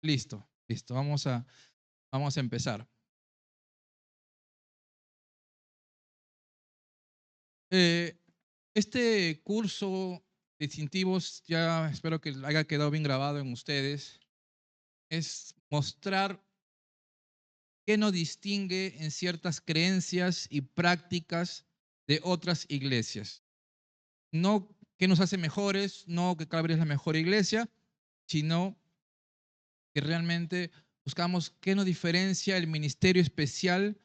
Listo, listo. Vamos a empezar. Eh, este curso distintivos, ya espero que haya quedado bien grabado en ustedes, es mostrar qué nos distingue en ciertas creencias y prácticas de otras iglesias. No qué nos hace mejores, no que Calvary es la mejor iglesia, sino que realmente buscamos qué nos diferencia el ministerio especial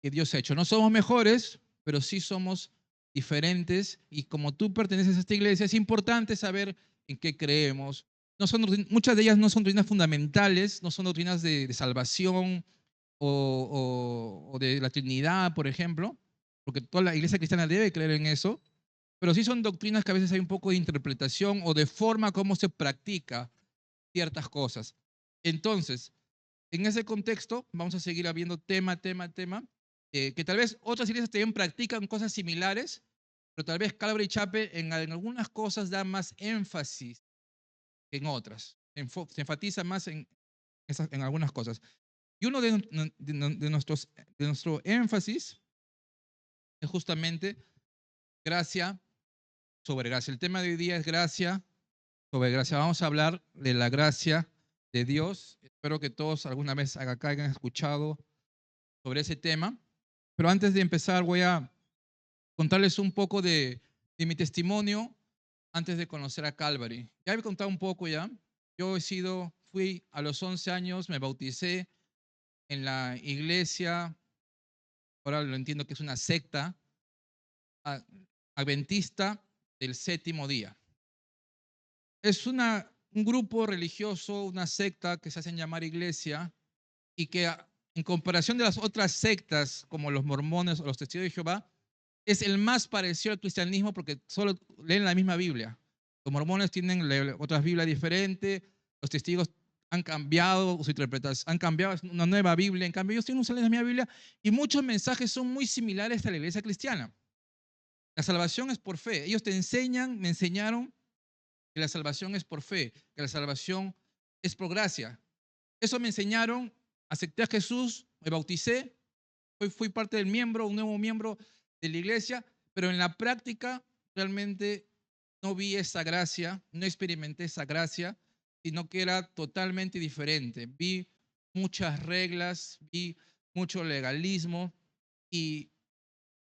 que Dios ha hecho. No somos mejores, pero sí somos diferentes y como tú perteneces a esta iglesia, es importante saber en qué creemos. No son, muchas de ellas no son doctrinas fundamentales, no son doctrinas de salvación o de la Trinidad, por ejemplo, porque toda la iglesia cristiana debe creer en eso, pero sí son doctrinas que a veces hay un poco de interpretación o de forma como se practica ciertas cosas. Entonces, en ese contexto, vamos a seguir habiendo tema, que tal vez otras iglesias también practican cosas similares, pero tal vez Calvary Chapel en algunas cosas da más énfasis que en otras. Se enfatiza más en algunas cosas. Y uno de nuestro énfasis es justamente gracia sobre gracia. El tema de hoy día es gracia sobre gracia. Vamos a hablar de la gracia de Dios. Espero que todos alguna vez acá hayan escuchado sobre ese tema. Pero antes de empezar voy a contarles un poco de mi testimonio antes de conocer a Calvary. Ya he contado un poco ya. Fui a los 11 años, me bauticé en la iglesia, ahora lo entiendo que es una secta, adventista del séptimo día. Es un grupo religioso, una secta que se hacen llamar iglesia y que en comparación de las otras sectas como los mormones o los testigos de Jehová, es el más parecido al cristianismo porque solo leen la misma Biblia. Los mormones tienen otras Biblias diferentes, los testigos han cambiado su interpretación, han cambiado una nueva Biblia, en cambio ellos tienen la misma Biblia y muchos mensajes son muy similares a la iglesia cristiana. La salvación es por fe. Ellos me enseñaron que la salvación es por fe, que la salvación es por gracia. Eso me enseñaron, acepté a Jesús, me bauticé, fui parte del miembro, un nuevo miembro de la iglesia, pero en la práctica realmente no vi esa gracia, no experimenté esa gracia, sino que era totalmente diferente. Vi muchas reglas, vi mucho legalismo y,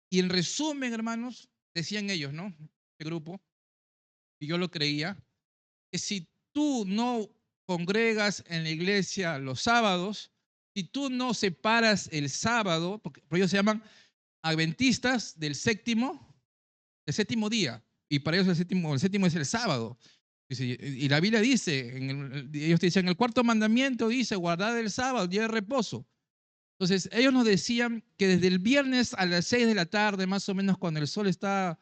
y en resumen, hermanos, decían ellos, ¿no? Este grupo, y yo lo creía, que si tú no congregas en la iglesia los sábados, si tú no separas el sábado, porque por ellos se llaman adventistas del séptimo día, y para ellos el séptimo es el sábado. Y la Biblia dice, ellos dicen, el cuarto mandamiento dice, guardad el sábado, día de reposo. Entonces, ellos nos decían que desde el viernes a las 6 de la tarde, más o menos cuando el sol está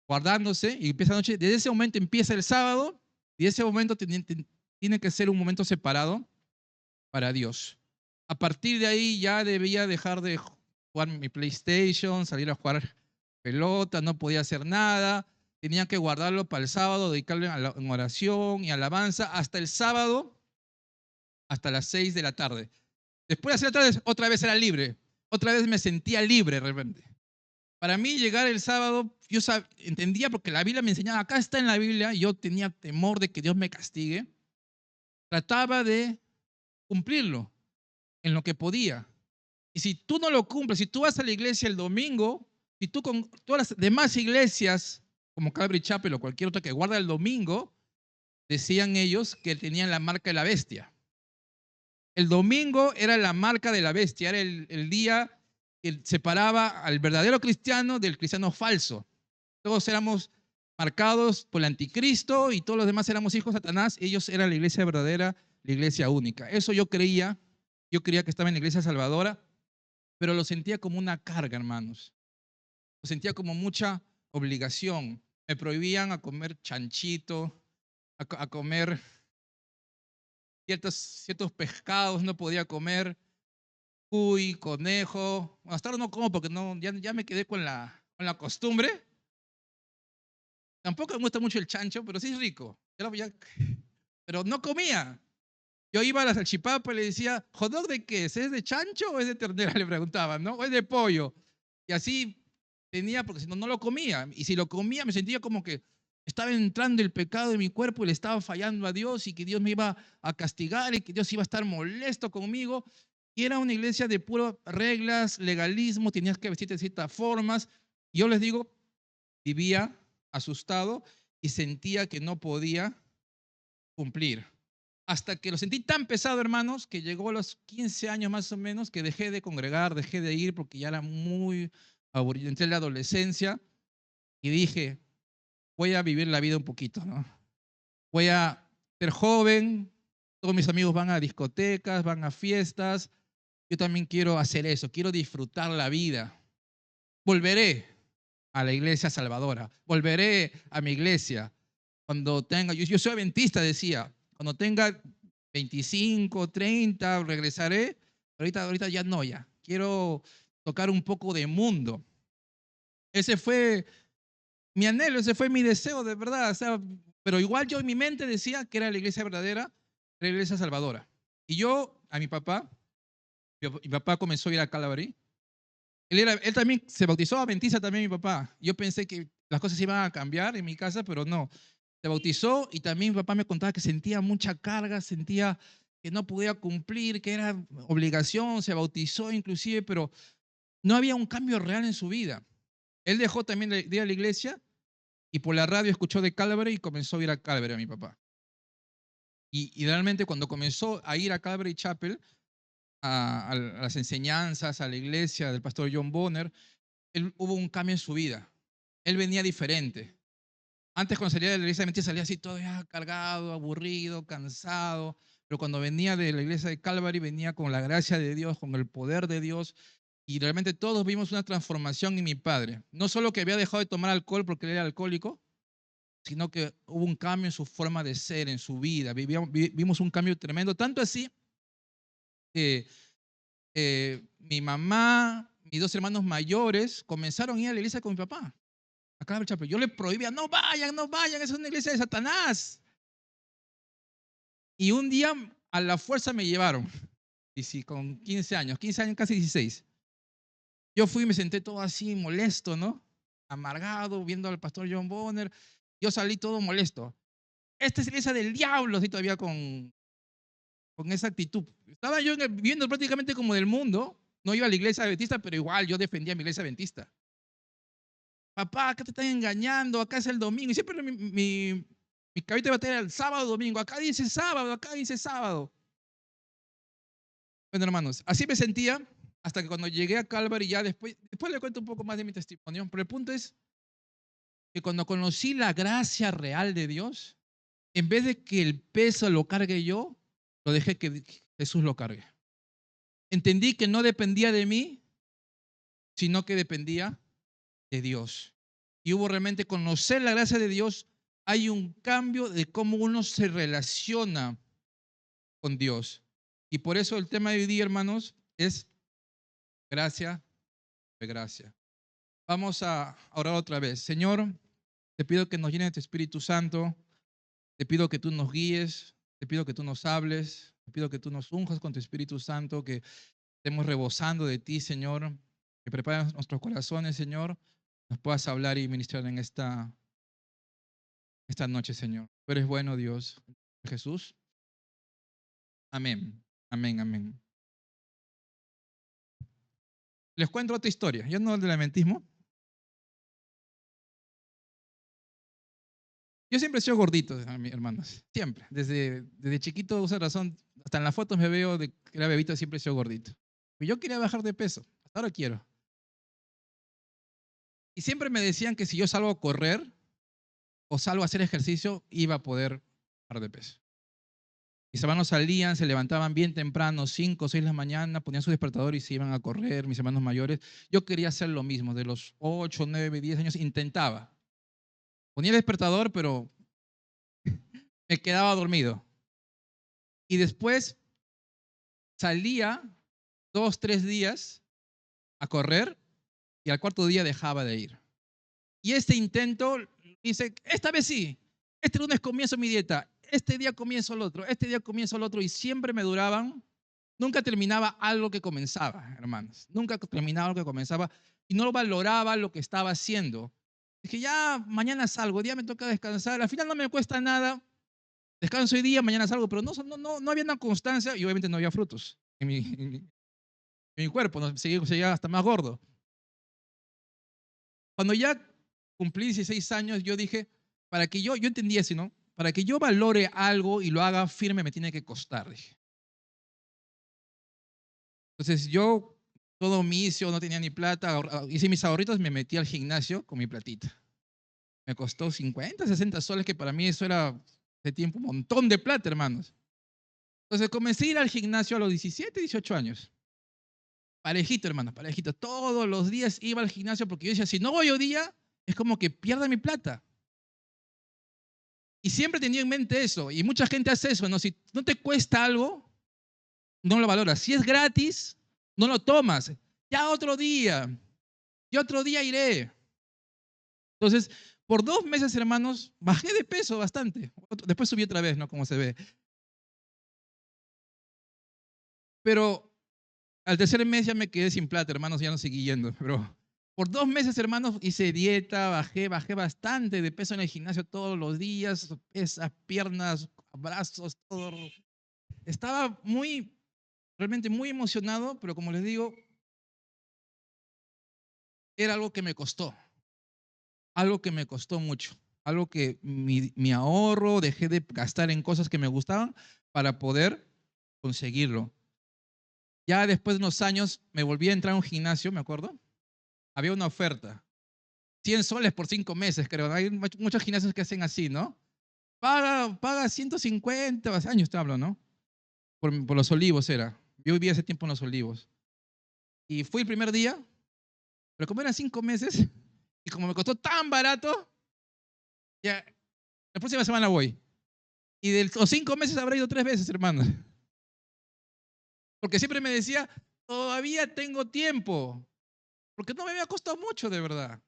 guardándose y empieza la noche, desde ese momento empieza el sábado y ese momento tiene que ser un momento separado para Dios. A partir de ahí ya debía dejar de jugar mi PlayStation, salir a jugar pelota, no podía hacer nada, tenía que guardarlo para el sábado, dedicarle en oración y alabanza hasta el sábado, hasta las 6 de la tarde. Después de hacer otra vez era libre, otra vez me sentía libre de repente. Para mí llegar el sábado, yo entendía porque la Biblia me enseñaba, acá está en la Biblia, y yo tenía temor de que Dios me castigue. Trataba de cumplirlo en lo que podía. Y si tú no lo cumples, si tú vas a la iglesia el domingo, si tú con todas las demás iglesias, como Calvary Chapel o cualquier otra que guarda el domingo, decían ellos que tenían la marca de la bestia. El domingo era la marca de la bestia, era el día que separaba al verdadero cristiano del cristiano falso. Todos éramos marcados por el anticristo y todos los demás éramos hijos de Satanás. Ellos eran la iglesia verdadera, la iglesia única. Eso yo creía que estaba en la iglesia salvadora, pero lo sentía como una carga, hermanos. Lo sentía como mucha obligación. Me prohibían a comer chanchito, a comer ciertos pescados, no podía comer cuy, conejo. Hasta ahora no como porque no, ya me quedé con la costumbre. Tampoco me gusta mucho el chancho, pero sí es rico. Pero no comía. Yo iba a la salchipapa y le decía, ¿hot dog de qué es? ¿Es de chancho o es de ternera? Le preguntaban, ¿no? ¿O es de pollo? Y así tenía, porque si no, no lo comía. Y si lo comía, me sentía como que estaba entrando el pecado en mi cuerpo y le estaba fallando a Dios y que Dios me iba a castigar y que Dios iba a estar molesto conmigo. Y era una iglesia de puras reglas, legalismo, tenías que vestirte de ciertas formas. Y yo les digo, vivía asustado y sentía que no podía cumplir. Hasta que lo sentí tan pesado, hermanos, que llegó a los 15 años más o menos, que dejé de congregar, dejé de ir porque ya era muy aburrido. Entré en la adolescencia y dije, voy a vivir la vida un poquito, ¿no? Voy a ser joven, todos mis amigos van a discotecas, van a fiestas, yo también quiero hacer eso, quiero disfrutar la vida. Volveré a la iglesia salvadora, volveré a mi iglesia cuando tenga, yo soy adventista, decía, cuando tenga 25, 30, regresaré, ahorita ya no, ya. Quiero tocar un poco de mundo. Ese fue mi anhelo, ese fue mi deseo, de verdad. O sea, pero igual yo en mi mente decía que era la iglesia verdadera, la iglesia salvadora. Y yo, a mi papá comenzó a ir a Calvary. Él también se bautizó adventista también, mi papá. Yo pensé que las cosas iban a cambiar en mi casa, pero no. Se bautizó y también mi papá me contaba que sentía mucha carga, sentía que no podía cumplir, que era obligación, se bautizó inclusive, pero no había un cambio real en su vida. Él dejó también de ir a la iglesia y por la radio escuchó de Calvary y comenzó a ir a Calvary a mi papá. Y realmente cuando comenzó a ir a Calvary Chapel, a las enseñanzas, a la iglesia del pastor John Bonner, hubo un cambio en su vida. Él venía diferente. Antes cuando salía de la iglesia de mentira salía así todo ya cargado, aburrido, cansado, pero cuando venía de la iglesia de Calvary venía con la gracia de Dios, con el poder de Dios, y realmente todos vimos una transformación en mi padre. No solo que había dejado de tomar alcohol porque él era alcohólico, sino que hubo un cambio en su forma de ser, en su vida. Vimos un cambio tremendo, tanto así que mi mamá, mis dos hermanos mayores comenzaron a ir a la iglesia con mi papá. Acá el Chapel. Yo le prohibía, no vayan, no vayan, esa es una iglesia de Satanás. Y un día a la fuerza me llevaron. Y sí, con 15 años, casi 16. Yo fui y me senté todo así molesto, ¿no? Amargado, viendo al pastor John Bonner. Yo salí todo molesto. Esta es la iglesia del diablo, así todavía con esa actitud. Estaba yo viviendo prácticamente como del mundo. No iba a la iglesia adventista, pero igual yo defendía mi iglesia adventista. Papá, acá te están engañando, acá es el domingo. Y siempre mi cabeza va a tener el sábado, domingo. Acá dice sábado, acá dice sábado. Bueno, hermanos, así me sentía hasta que cuando llegué a Calvary, ya después le cuento un poco más de mi testimonio, pero el punto es que cuando conocí la gracia real de Dios, en vez de que el peso lo cargue yo, lo dejé que Jesús lo cargue. Entendí que no dependía de mí, sino que dependía de Dios. Y hubo realmente conocer la gracia de Dios, hay un cambio de cómo uno se relaciona con Dios. Y por eso el tema de hoy día, hermanos, es gracia de gracia. Vamos a orar otra vez. Señor, te pido que nos llenes de tu Espíritu Santo, te pido que tú nos guíes, te pido que tú nos hables, te pido que tú nos unjas con tu Espíritu Santo, que estemos rebosando de ti, Señor, que prepares nuestros corazones, Señor, nos puedas hablar y ministrar en esta noche, Señor. Tú eres bueno, Dios. Jesús. Amén. Amén, amén. Les cuento otra historia. Yo no del lamentismo. Yo siempre he sido gordito, hermanos. Siempre. Desde chiquito, por esa razón, hasta en las fotos me veo de que era bebito, siempre he sido gordito. Y yo quería bajar de peso. Hasta ahora quiero. Y siempre me decían que si yo salgo a correr o salgo a hacer ejercicio, iba a poder bajar de peso. Mis hermanos salían, se levantaban bien temprano, 5 o 6 de la mañana, ponían su despertador y se iban a correr, mis hermanos mayores. Yo quería hacer lo mismo, de los 8, 9, 10 años, intentaba. Ponía el despertador, pero me quedaba dormido. Y después salía 2, 3 días a correr y al cuarto día dejaba de ir. Y este intento, dice, esta vez sí, este lunes comienzo mi dieta, este día comienzo el otro, este día comienzo el otro, y siempre me duraban. Nunca terminaba algo que comenzaba, hermanos. Nunca terminaba algo que comenzaba y no valoraba lo que estaba haciendo. Dije, ya mañana salgo, día me toca descansar. Al final no me cuesta nada. Descanso hoy día, mañana salgo, pero no había una constancia y obviamente no había frutos en mi cuerpo. No, seguía hasta más gordo. Cuando ya cumplí 16 años, yo dije, para que yo entendí así, ¿no? Para que yo valore algo y lo haga firme, me tiene que costar, dije. Entonces yo, todo omiso, no tenía ni plata, hice mis ahorritos, me metí al gimnasio con mi platita. Me costó 50, 60 soles, que para mí eso era de tiempo un montón de plata, hermanos. Entonces comencé a ir al gimnasio a los 17, 18 años. Parejito, hermanos, parejito. Todos los días iba al gimnasio porque yo decía, si no voy hoy día, es como que pierda mi plata. Y siempre tenía en mente eso. Y mucha gente hace eso, ¿no? Si no te cuesta algo, no lo valoras. Si es gratis, no lo tomas. Ya otro día. Y otro día iré. Entonces, por 2 meses, hermanos, bajé de peso bastante. Después subí otra vez, ¿no? Como se ve. Pero al tercer mes ya me quedé sin plata, hermanos, ya no seguí yendo. Pero por 2 meses, hermanos, hice dieta, bajé bastante de peso en el gimnasio todos los días, esas piernas, brazos, todo. Estaba realmente muy emocionado, pero como les digo, era algo que me costó mucho, algo que mi ahorro, dejé de gastar en cosas que me gustaban para poder conseguirlo. Ya después de unos años me volví a entrar a un gimnasio, me acuerdo, había una oferta, 100 soles por 5 meses, creo. Hay muchos gimnasios que hacen así, ¿no? Paga 150 años, te hablo, ¿no? Por los Olivos era. Yo vivía ese tiempo en los Olivos. Y fui el primer día, pero como eran 5 meses, y como me costó tan barato, ya, la próxima semana voy. Y de los 5 meses habré ido 3 veces, hermano. Porque siempre me decía, todavía tengo tiempo. Porque no me había costado mucho, de verdad.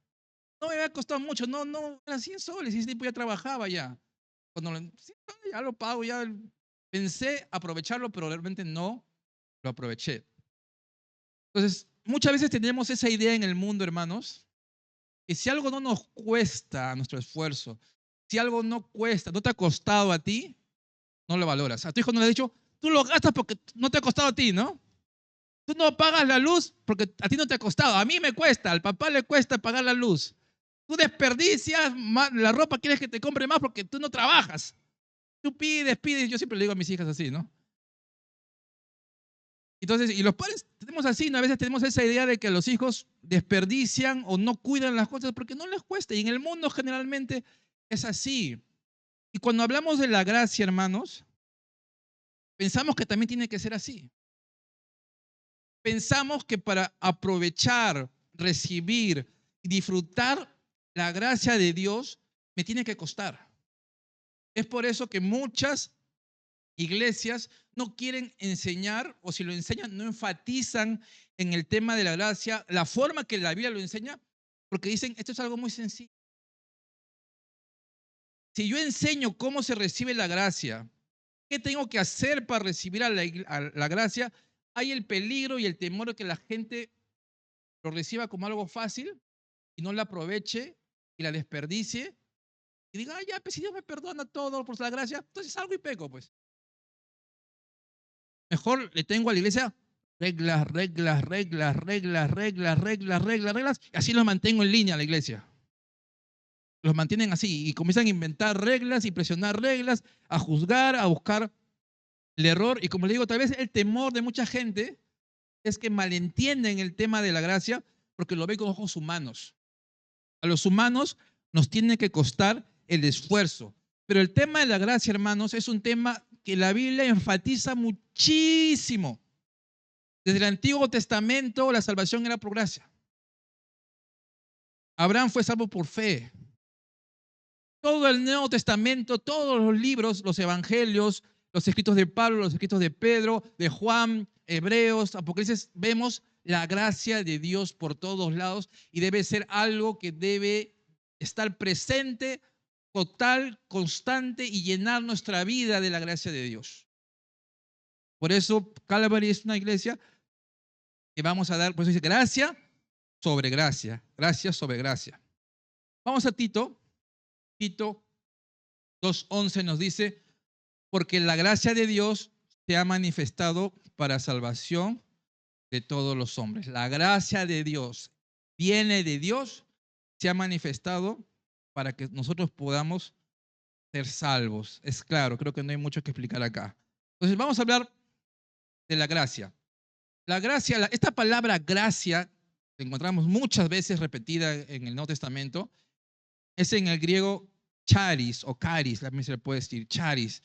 No me había costado mucho. No, eran 100 soles. Y ese tiempo ya trabajaba ya. Cuando ya lo pago, ya pensé aprovecharlo, pero realmente no lo aproveché. Entonces, muchas veces tenemos esa idea en el mundo, hermanos, que si algo no nos cuesta nuestro esfuerzo, si algo no cuesta, no te ha costado a ti, no lo valoras. A tu hijo no le has dicho, tú lo gastas porque no te ha costado a ti, ¿no? Tú no pagas la luz porque a ti no te ha costado. A mí me cuesta, al papá le cuesta pagar la luz. Tú desperdicias la ropa, quieres que te compre más porque tú no trabajas. Tú pides. Yo siempre le digo a mis hijas así, ¿no? Entonces, y los padres tenemos así, ¿no? A veces tenemos esa idea de que los hijos desperdician o no cuidan las cosas porque no les cuesta. Y en el mundo generalmente es así. Y cuando hablamos de la gracia, hermanos, pensamos que también tiene que ser así. Pensamos que para aprovechar, recibir y disfrutar la gracia de Dios, me tiene que costar. Es por eso que muchas iglesias no quieren enseñar, o si lo enseñan, no enfatizan en el tema de la gracia, la forma que la Biblia lo enseña, porque dicen, esto es algo muy sencillo. Si yo enseño cómo se recibe la gracia, qué tengo que hacer para recibir a la gracia, hay el peligro y el temor de que la gente lo reciba como algo fácil y no la aproveche y la desperdicie y diga, ya, pues si Dios me perdona todo por la gracia, entonces salgo y peco, pues. Mejor le tengo a la iglesia reglas, y así los mantengo en línea a la iglesia. Los mantienen así y comienzan a inventar reglas y presionar reglas, a juzgar, a buscar el error. Y como le digo, tal vez el temor de mucha gente es que malentienden el tema de la gracia porque lo ven con ojos humanos. A los humanos nos tiene que costar el esfuerzo. Pero el tema de la gracia, hermanos, es un tema que la Biblia enfatiza muchísimo. Desde el Antiguo Testamento la salvación era por gracia. Abraham fue salvo por fe. Todo el Nuevo Testamento, todos los libros, los evangelios, los escritos de Pablo, los escritos de Pedro, de Juan, Hebreos, Apocalipsis, vemos la gracia de Dios por todos lados y debe ser algo que debe estar presente total, constante y llenar nuestra vida de la gracia de Dios. Por eso Calvary es una iglesia que vamos a dar, por eso dice gracia sobre gracia, gracia sobre gracia. Vamos a Tito. Tito 2:11 nos dice, porque la gracia de Dios se ha manifestado para salvación de todos los hombres. La gracia de Dios viene de Dios, se ha manifestado para que nosotros podamos ser salvos. Es claro, creo que no hay mucho que explicar acá. Entonces vamos a hablar de la gracia. La gracia, esta palabra gracia, que encontramos muchas veces repetida en el Nuevo Testamento, es en el griego charis o caris, también se le puede decir charis,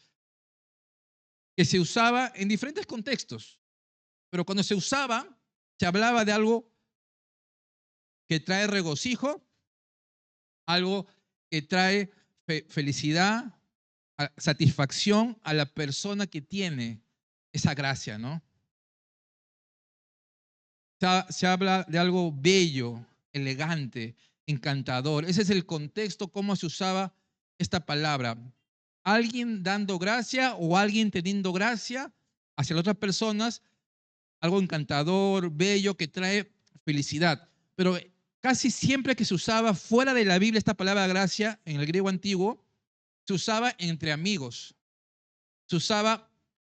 que se usaba en diferentes contextos. Pero cuando se usaba, se hablaba de algo que trae regocijo, algo que trae felicidad, satisfacción a la persona que tiene esa gracia, ¿no? Se habla de algo bello, elegante, encantador. Ese es el contexto, cómo se usaba esta palabra. Alguien dando gracia o alguien teniendo gracia hacia las otras personas, algo encantador, bello, que trae felicidad. Pero casi siempre que se usaba fuera de la Biblia esta palabra gracia, en el griego antiguo, se usaba entre amigos, se usaba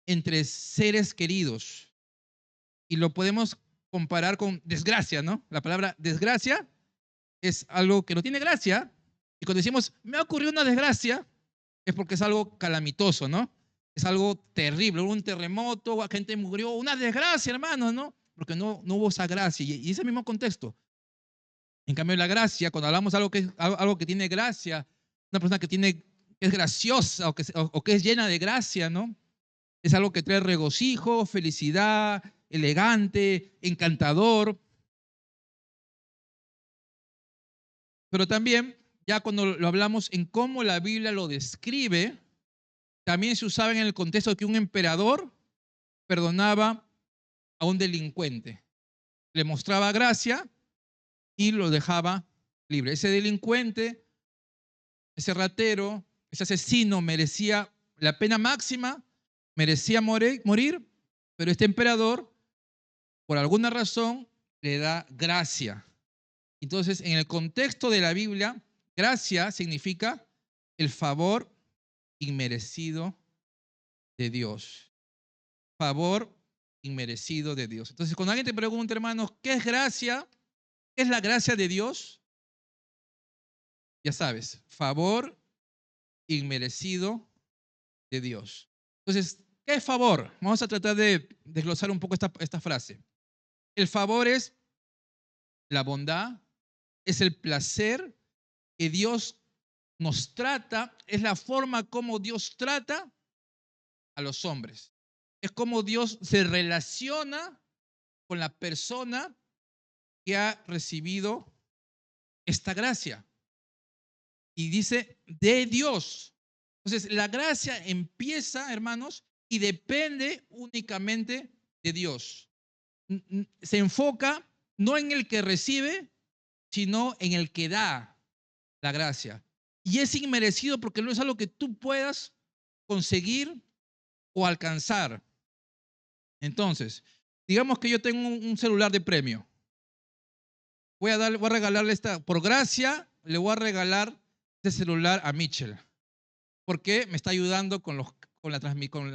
entre seres queridos. Y lo podemos comparar con desgracia, ¿no? La palabra desgracia es algo que no tiene gracia. Y cuando decimos, me ha ocurrido una desgracia, es porque es algo calamitoso, ¿no? Es algo terrible, un terremoto, la gente murió, una desgracia, hermano, ¿no? Porque no hubo esa gracia. Y ese mismo contexto. En cambio, la gracia, cuando hablamos de algo que tiene gracia, una persona que es graciosa o que es llena de gracia, ¿no? Es algo que trae regocijo, felicidad, elegante, encantador. Pero también, ya cuando lo hablamos en cómo la Biblia lo describe, también se usaba en el contexto de que un emperador perdonaba a un delincuente. Le mostraba gracia y lo dejaba libre. Ese delincuente, ese ratero, ese asesino merecía la pena máxima, merecía morir, pero este emperador, por alguna razón, le da gracia. Entonces, en el contexto de la Biblia, gracia significa el favor inmerecido de Dios. Favor inmerecido de Dios. Entonces, cuando alguien te pregunta, hermanos, ¿qué es gracia? ¿Qué es la gracia de Dios? Ya sabes, favor inmerecido de Dios. Entonces, ¿qué es favor? Vamos a tratar de desglosar un poco esta frase. El favor es la bondad, es el placer que Dios nos trata, es la forma como Dios trata a los hombres. Es como Dios se relaciona con la persona que ha recibido esta gracia. Y dice, de Dios. Entonces, la gracia empieza, hermanos, y depende únicamente de Dios. Se enfoca no en el que recibe, sino en el que da la gracia. Y es inmerecido porque no es algo que tú puedas conseguir o alcanzar. Entonces, digamos que yo tengo un celular de premio. Voy a regalarle por gracia, le voy a regalar este celular a Mitchell. Porque me está ayudando con la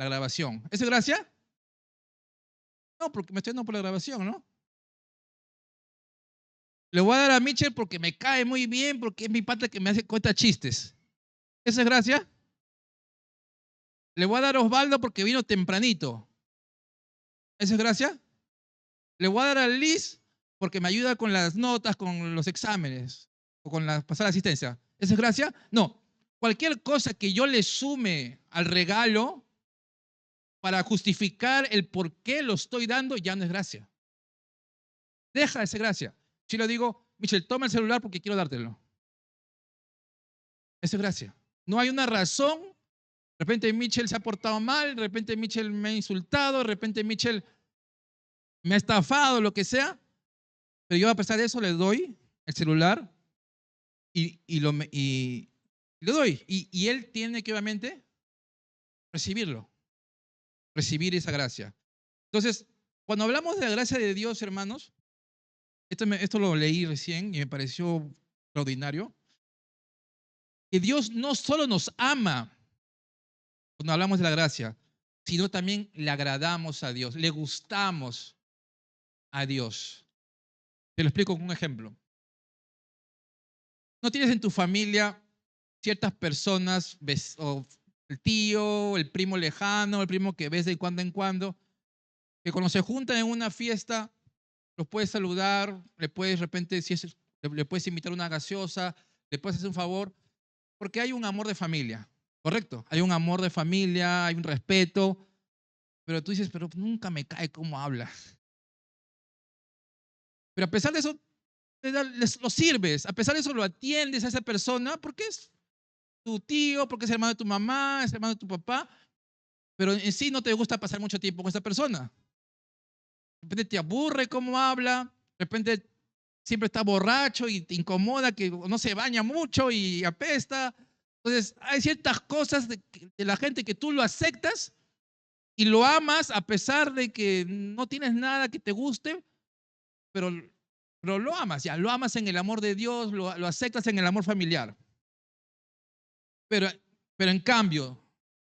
grabación. ¿Eso es gracia? No, porque me estoy dando por la grabación, ¿no? Le voy a dar a Mitchell porque me cae muy bien, porque es mi pata que me cuenta chistes. ¿Eso es gracia? Le voy a dar a Osvaldo porque vino tempranito. ¿Eso es gracia? Le voy a dar a Liz porque me ayuda con las notas, con los exámenes o con la pasada asistencia. ¿Eso es gracia? No. Cualquier cosa que yo le sume al regalo para justificar el por qué lo estoy dando ya no es gracia. Deja de ser gracia. Si le digo, Michelle, toma el celular porque quiero dártelo. Eso es gracia. No hay una razón. De repente Michelle se ha portado mal, de repente Michelle me ha insultado, de repente Michelle me ha estafado, lo que sea. Pero yo a pesar de eso le doy el celular y Le doy. Y él tiene que obviamente recibirlo, recibir esa gracia. Entonces, cuando hablamos de la gracia de Dios, hermanos, esto lo leí recién y me pareció extraordinario, que Dios no solo nos ama cuando hablamos de la gracia, sino también le agradamos a Dios, le gustamos a Dios. Te lo explico con un ejemplo. ¿No tienes en tu familia ciertas personas, o el tío, el primo lejano, el primo que ves de cuando en cuando, que cuando se juntan en una fiesta, los puedes saludar, le puedes de repente, si es, le puedes invitar una gaseosa, le puedes hacer un favor, porque hay un amor de familia, ¿correcto? Hay un amor de familia, hay un respeto, pero tú dices, pero nunca me cae cómo habla. Pero a pesar de eso, lo sirves, a pesar de eso lo atiendes a esa persona, porque es tu tío, porque es hermano de tu mamá, es hermano de tu papá, pero en sí no te gusta pasar mucho tiempo con esa persona. De repente te aburre cómo habla, de repente siempre está borracho y te incomoda que no se baña mucho y apesta. Entonces, hay ciertas cosas de la gente que tú lo aceptas y lo amas a pesar de que no tienes nada que te guste, pero, pero lo amas, ya, lo amas en el amor de Dios, lo aceptas en el amor familiar. Pero, pero en cambio,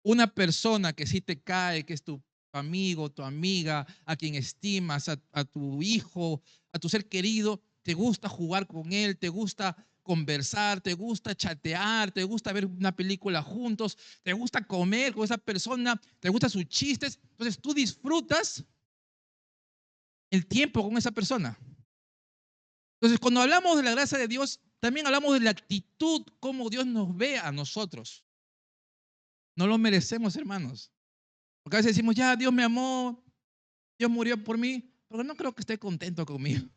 una persona que sí te cae, que es tu amigo, tu amiga, a quien estimas, a tu hijo, a tu ser querido, te gusta jugar con él, te gusta conversar, te gusta chatear, te gusta ver una película juntos, te gusta comer con esa persona, te gustan sus chistes. Entonces tú disfrutas el tiempo con esa persona. Entonces cuando hablamos de la gracia de Dios, también hablamos de la actitud, cómo Dios nos ve a nosotros. No lo merecemos, hermanos. Porque a veces decimos, ya, Dios me amó, Dios murió por mí, pero no creo que esté contento conmigo.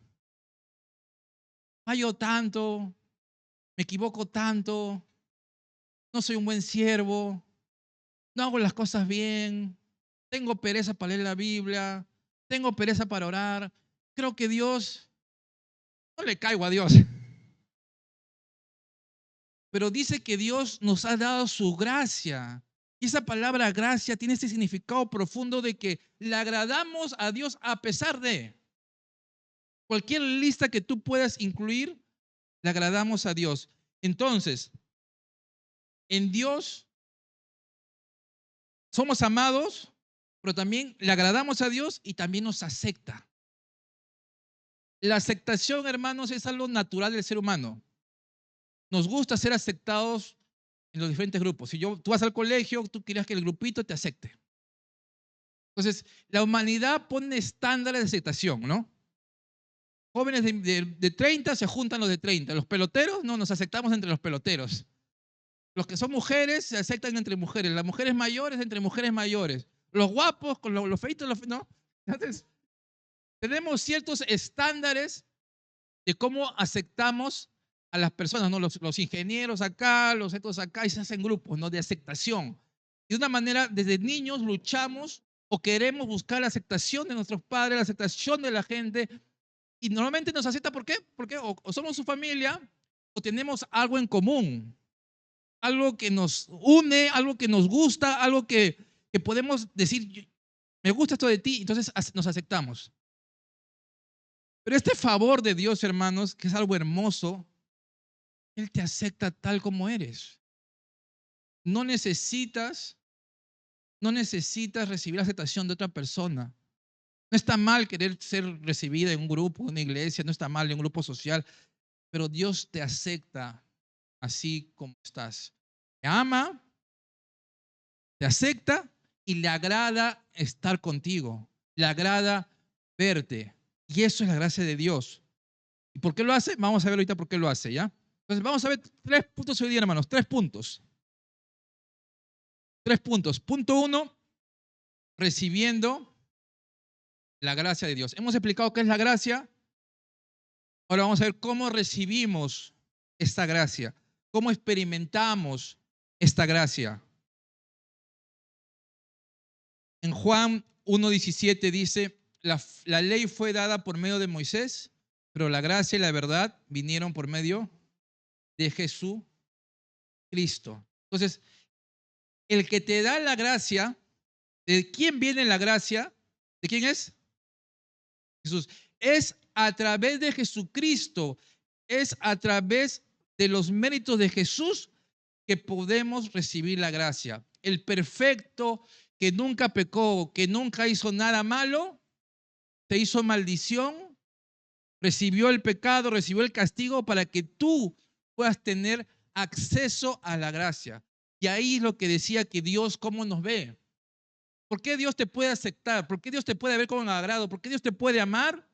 Fallo tanto, me equivoco tanto, no soy un buen siervo, no hago las cosas bien, tengo pereza para leer la Biblia, tengo pereza para orar. Creo que Dios, no le caigo a Dios, pero dice que Dios nos ha dado su gracia. Y esa palabra gracia tiene este significado profundo de que le agradamos a Dios a pesar de cualquier lista que tú puedas incluir, le agradamos a Dios. Entonces, en Dios somos amados, pero también le agradamos a Dios y también nos acepta. La aceptación, hermanos, es algo natural del ser humano. Nos gusta ser aceptados en los diferentes grupos. Si tú vas al colegio, tú quieres que el grupito te acepte. Entonces, la humanidad pone estándares de aceptación, ¿no? Jóvenes de 30 se juntan los de 30. Los peloteros, no, nos aceptamos entre los peloteros. Los que son mujeres se aceptan entre mujeres. Las mujeres mayores entre mujeres mayores. Los guapos con los feitos, ¿no? Entonces, tenemos ciertos estándares de cómo aceptamos a las personas, ¿no? Los ingenieros acá, los estos acá, y se hacen grupos, ¿no? De aceptación. Y de una manera, desde niños luchamos o queremos buscar la aceptación de nuestros padres, la aceptación de la gente. Y normalmente nos acepta, ¿por qué? Porque o somos su familia o tenemos algo en común, algo que nos une, algo que nos gusta, algo que podemos decir, me gusta esto de ti, entonces nos aceptamos. Pero este favor de Dios, hermanos, que es algo hermoso, Él te acepta tal como eres. No necesitas, no necesitas recibir la aceptación de otra persona. No está mal querer ser recibida en un grupo, en una iglesia, no está mal en un grupo social, pero Dios te acepta así como estás. Te ama, te acepta y le agrada estar contigo, le agrada verte. Y eso es la gracia de Dios. ¿Y por qué lo hace? Vamos a ver ahorita por qué lo hace, ¿ya? Entonces vamos a ver 3 puntos hoy día, hermanos, 3 puntos. 3 puntos. Punto 1, recibiendo la gracia de Dios. Hemos explicado qué es la gracia. Ahora vamos a ver cómo recibimos esta gracia, cómo experimentamos esta gracia. En Juan 1:17 dice, la ley fue dada por medio de Moisés, pero la gracia y la verdad vinieron por medio de Jesús. Cristo. Entonces, el que te da la gracia, ¿de quién viene la gracia? ¿De quién es? Jesús. Es a través de Jesucristo, es a través de los méritos de Jesús que podemos recibir la gracia. El perfecto que nunca pecó, que nunca hizo nada malo, te hizo maldición, recibió el pecado, recibió el castigo para que tú puedas tener acceso a la gracia. Y ahí es lo que decía que Dios cómo nos ve. ¿Por qué Dios te puede aceptar? ¿Por qué Dios te puede ver con agrado? ¿Por qué Dios te puede amar?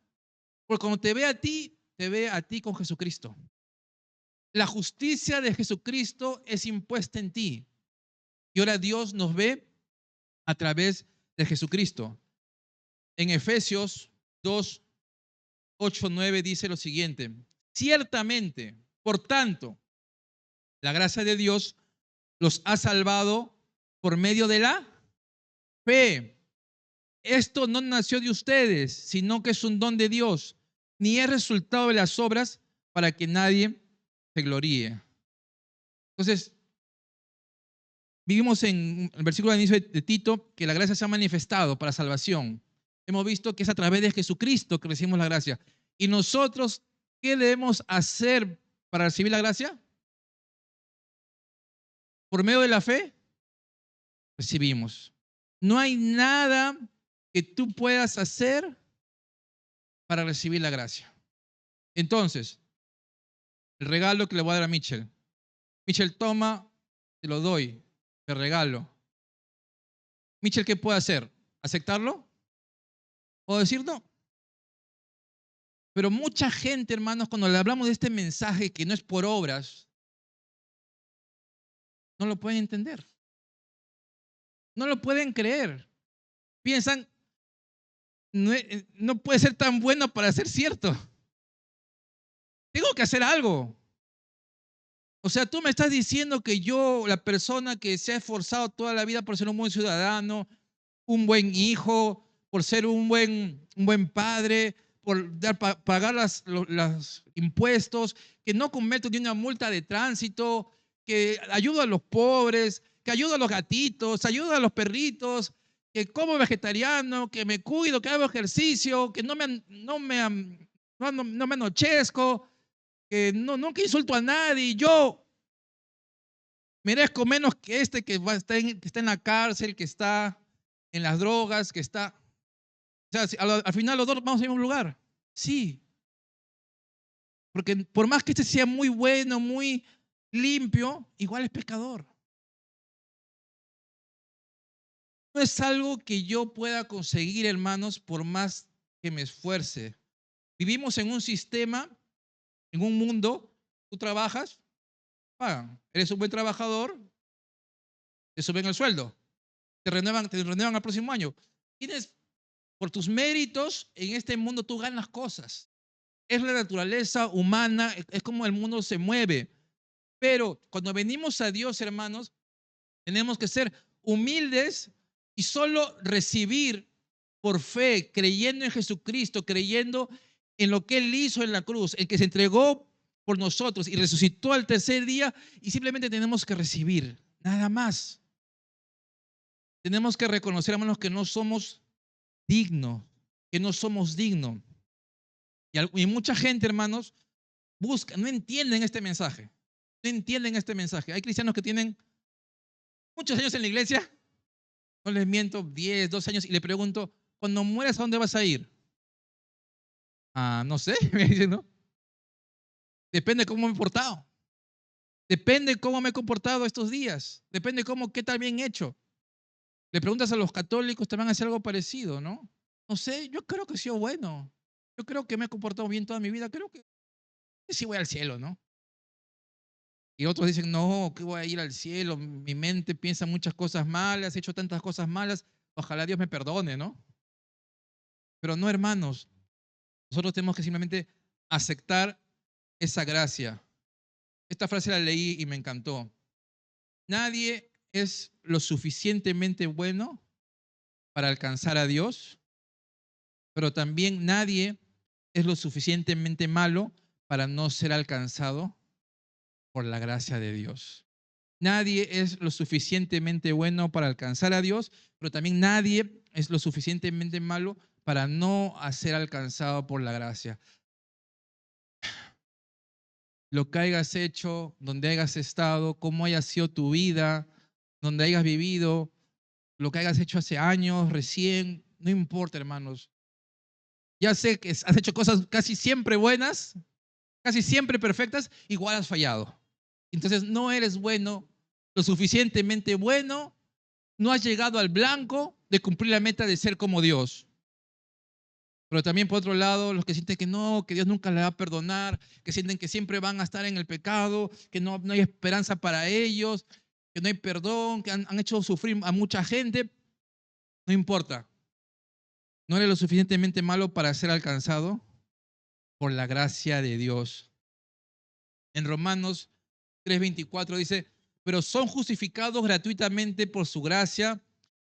Porque cuando te ve a ti con Jesucristo. La justicia de Jesucristo es impuesta en ti. Y ahora Dios nos ve a través de Jesucristo. En Efesios 2, 8, 9 dice lo siguiente. Ciertamente, por tanto, la gracia de Dios los ha salvado por medio de la fe. Esto no nació de ustedes, sino que es un don de Dios, ni es resultado de las obras para que nadie se gloríe. Entonces, vivimos en el versículo de inicio de Tito que la gracia se ha manifestado para salvación. Hemos visto que es a través de Jesucristo que recibimos la gracia. ¿Y nosotros qué debemos hacer para recibir la gracia? Por medio de la fe, recibimos. No hay nada que tú puedas hacer para recibir la gracia. Entonces, el regalo que le voy a dar a Mitchell. Mitchell, toma, te lo doy, te regalo. Mitchell, ¿qué puede hacer? ¿Aceptarlo? ¿O decir no? Pero mucha gente, hermanos, cuando le hablamos de este mensaje que no es por obras, no lo pueden entender. No lo pueden creer. Piensan, no puede ser tan bueno para ser cierto. Tengo que hacer algo. O sea, tú me estás diciendo que yo, la persona que se ha esforzado toda la vida por ser un buen ciudadano, un buen hijo, por ser un buen padre, por pagar los impuestos, que no cometo ni una multa de tránsito, que ayudo a los pobres, que ayudo a los gatitos, ayudo a los perritos, que como vegetariano, que me cuido, que hago ejercicio, que no me anochezco, que nunca insulto a nadie. Yo merezco menos que este que está en la cárcel, que está en las drogas, que está... O sea, al final los dos vamos al mismo lugar. Sí. Porque por más que este sea muy bueno, muy limpio, igual es pecador. No es algo que yo pueda conseguir, hermanos, por más que me esfuerce. Vivimos en un sistema, en un mundo, tú trabajas, pagan. Eres un buen trabajador, te suben el sueldo, te renuevan al próximo año. Tienes, por tus méritos, en este mundo tú ganas cosas. Es la naturaleza humana, es como el mundo se mueve. Pero cuando venimos a Dios, hermanos, tenemos que ser humildes y solo recibir por fe, creyendo en Jesucristo, creyendo en lo que Él hizo en la cruz, el que se entregó por nosotros y resucitó al tercer día, y simplemente tenemos que recibir, nada más. Tenemos que reconocer, hermanos, que no somos dignos, que no somos dignos. Y mucha gente, hermanos, no entienden este mensaje. No entienden este mensaje. Hay cristianos que tienen muchos años en la iglesia, no les miento, 10, 12 años, y le pregunto, cuando mueras, ¿a dónde vas a ir? Ah, no sé, me dicen, ¿no? Depende de cómo me he portado. Depende de cómo me he comportado estos días. Depende de qué tal bien hecho. Le preguntas a los católicos, te van a hacer algo parecido, ¿no? No sé, yo creo que he sido bueno. Yo creo que me he comportado bien toda mi vida. Creo que sí voy al cielo, ¿no? Y otros dicen, no, que voy a ir al cielo. Mi mente piensa muchas cosas malas, he hecho tantas cosas malas. Ojalá Dios me perdone, ¿no? Pero no, hermanos. Nosotros tenemos que simplemente aceptar esa gracia. Esta frase la leí y me encantó. Nadie es lo suficientemente bueno para alcanzar a Dios, pero también nadie es lo suficientemente malo para no ser alcanzado por la gracia de Dios. Nadie es lo suficientemente bueno para alcanzar a Dios, pero también nadie es lo suficientemente malo para no ser alcanzado por la gracia. Lo que hayas hecho, donde hayas estado, cómo haya sido tu vida, donde hayas vivido, lo que hayas hecho hace años, recién, no importa, hermanos. Ya sé que has hecho cosas casi siempre buenas, casi siempre perfectas, igual has fallado. Entonces no eres bueno, lo suficientemente bueno, no has llegado al blanco de cumplir la meta de ser como Dios. Pero también por otro lado, los que sienten que no, que Dios nunca les va a perdonar, que sienten que siempre van a estar en el pecado, que no hay esperanza para ellos, que no hay perdón, que han hecho sufrir a mucha gente, no importa. No eres lo suficientemente malo para ser alcanzado por la gracia de Dios. En Romanos 3:24 dice, pero son justificados gratuitamente por su gracia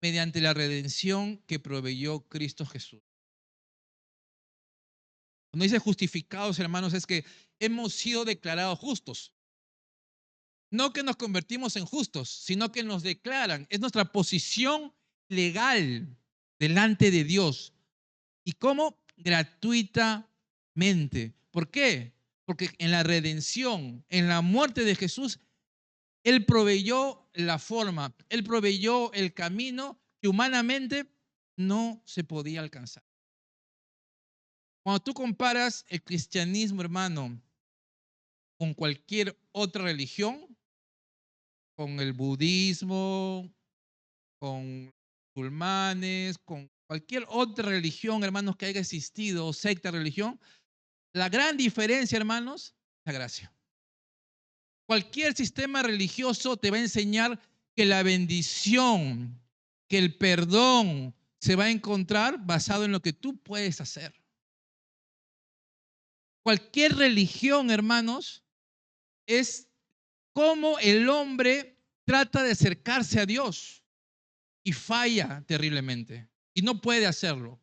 mediante la redención que proveyó Cristo Jesús. Cuando dice justificados, hermanos, es que hemos sido declarados justos. No que nos convertimos en justos, sino que nos declaran. Es nuestra posición legal delante de Dios. ¿Y cómo? Gratuitamente. ¿Por qué? Porque en la redención, en la muerte de Jesús, Él proveyó la forma, Él proveyó el camino que humanamente no se podía alcanzar. Cuando tú comparas el cristianismo, hermano, con cualquier otra religión, con el budismo, con musulmanes, con cualquier otra religión, hermanos, que haya existido, o secta, religión, la gran diferencia, hermanos, es la gracia. Cualquier sistema religioso te va a enseñar que la bendición, que el perdón se va a encontrar basado en lo que tú puedes hacer. Cualquier religión, hermanos, es cómo el hombre trata de acercarse a Dios y falla terriblemente y no puede hacerlo.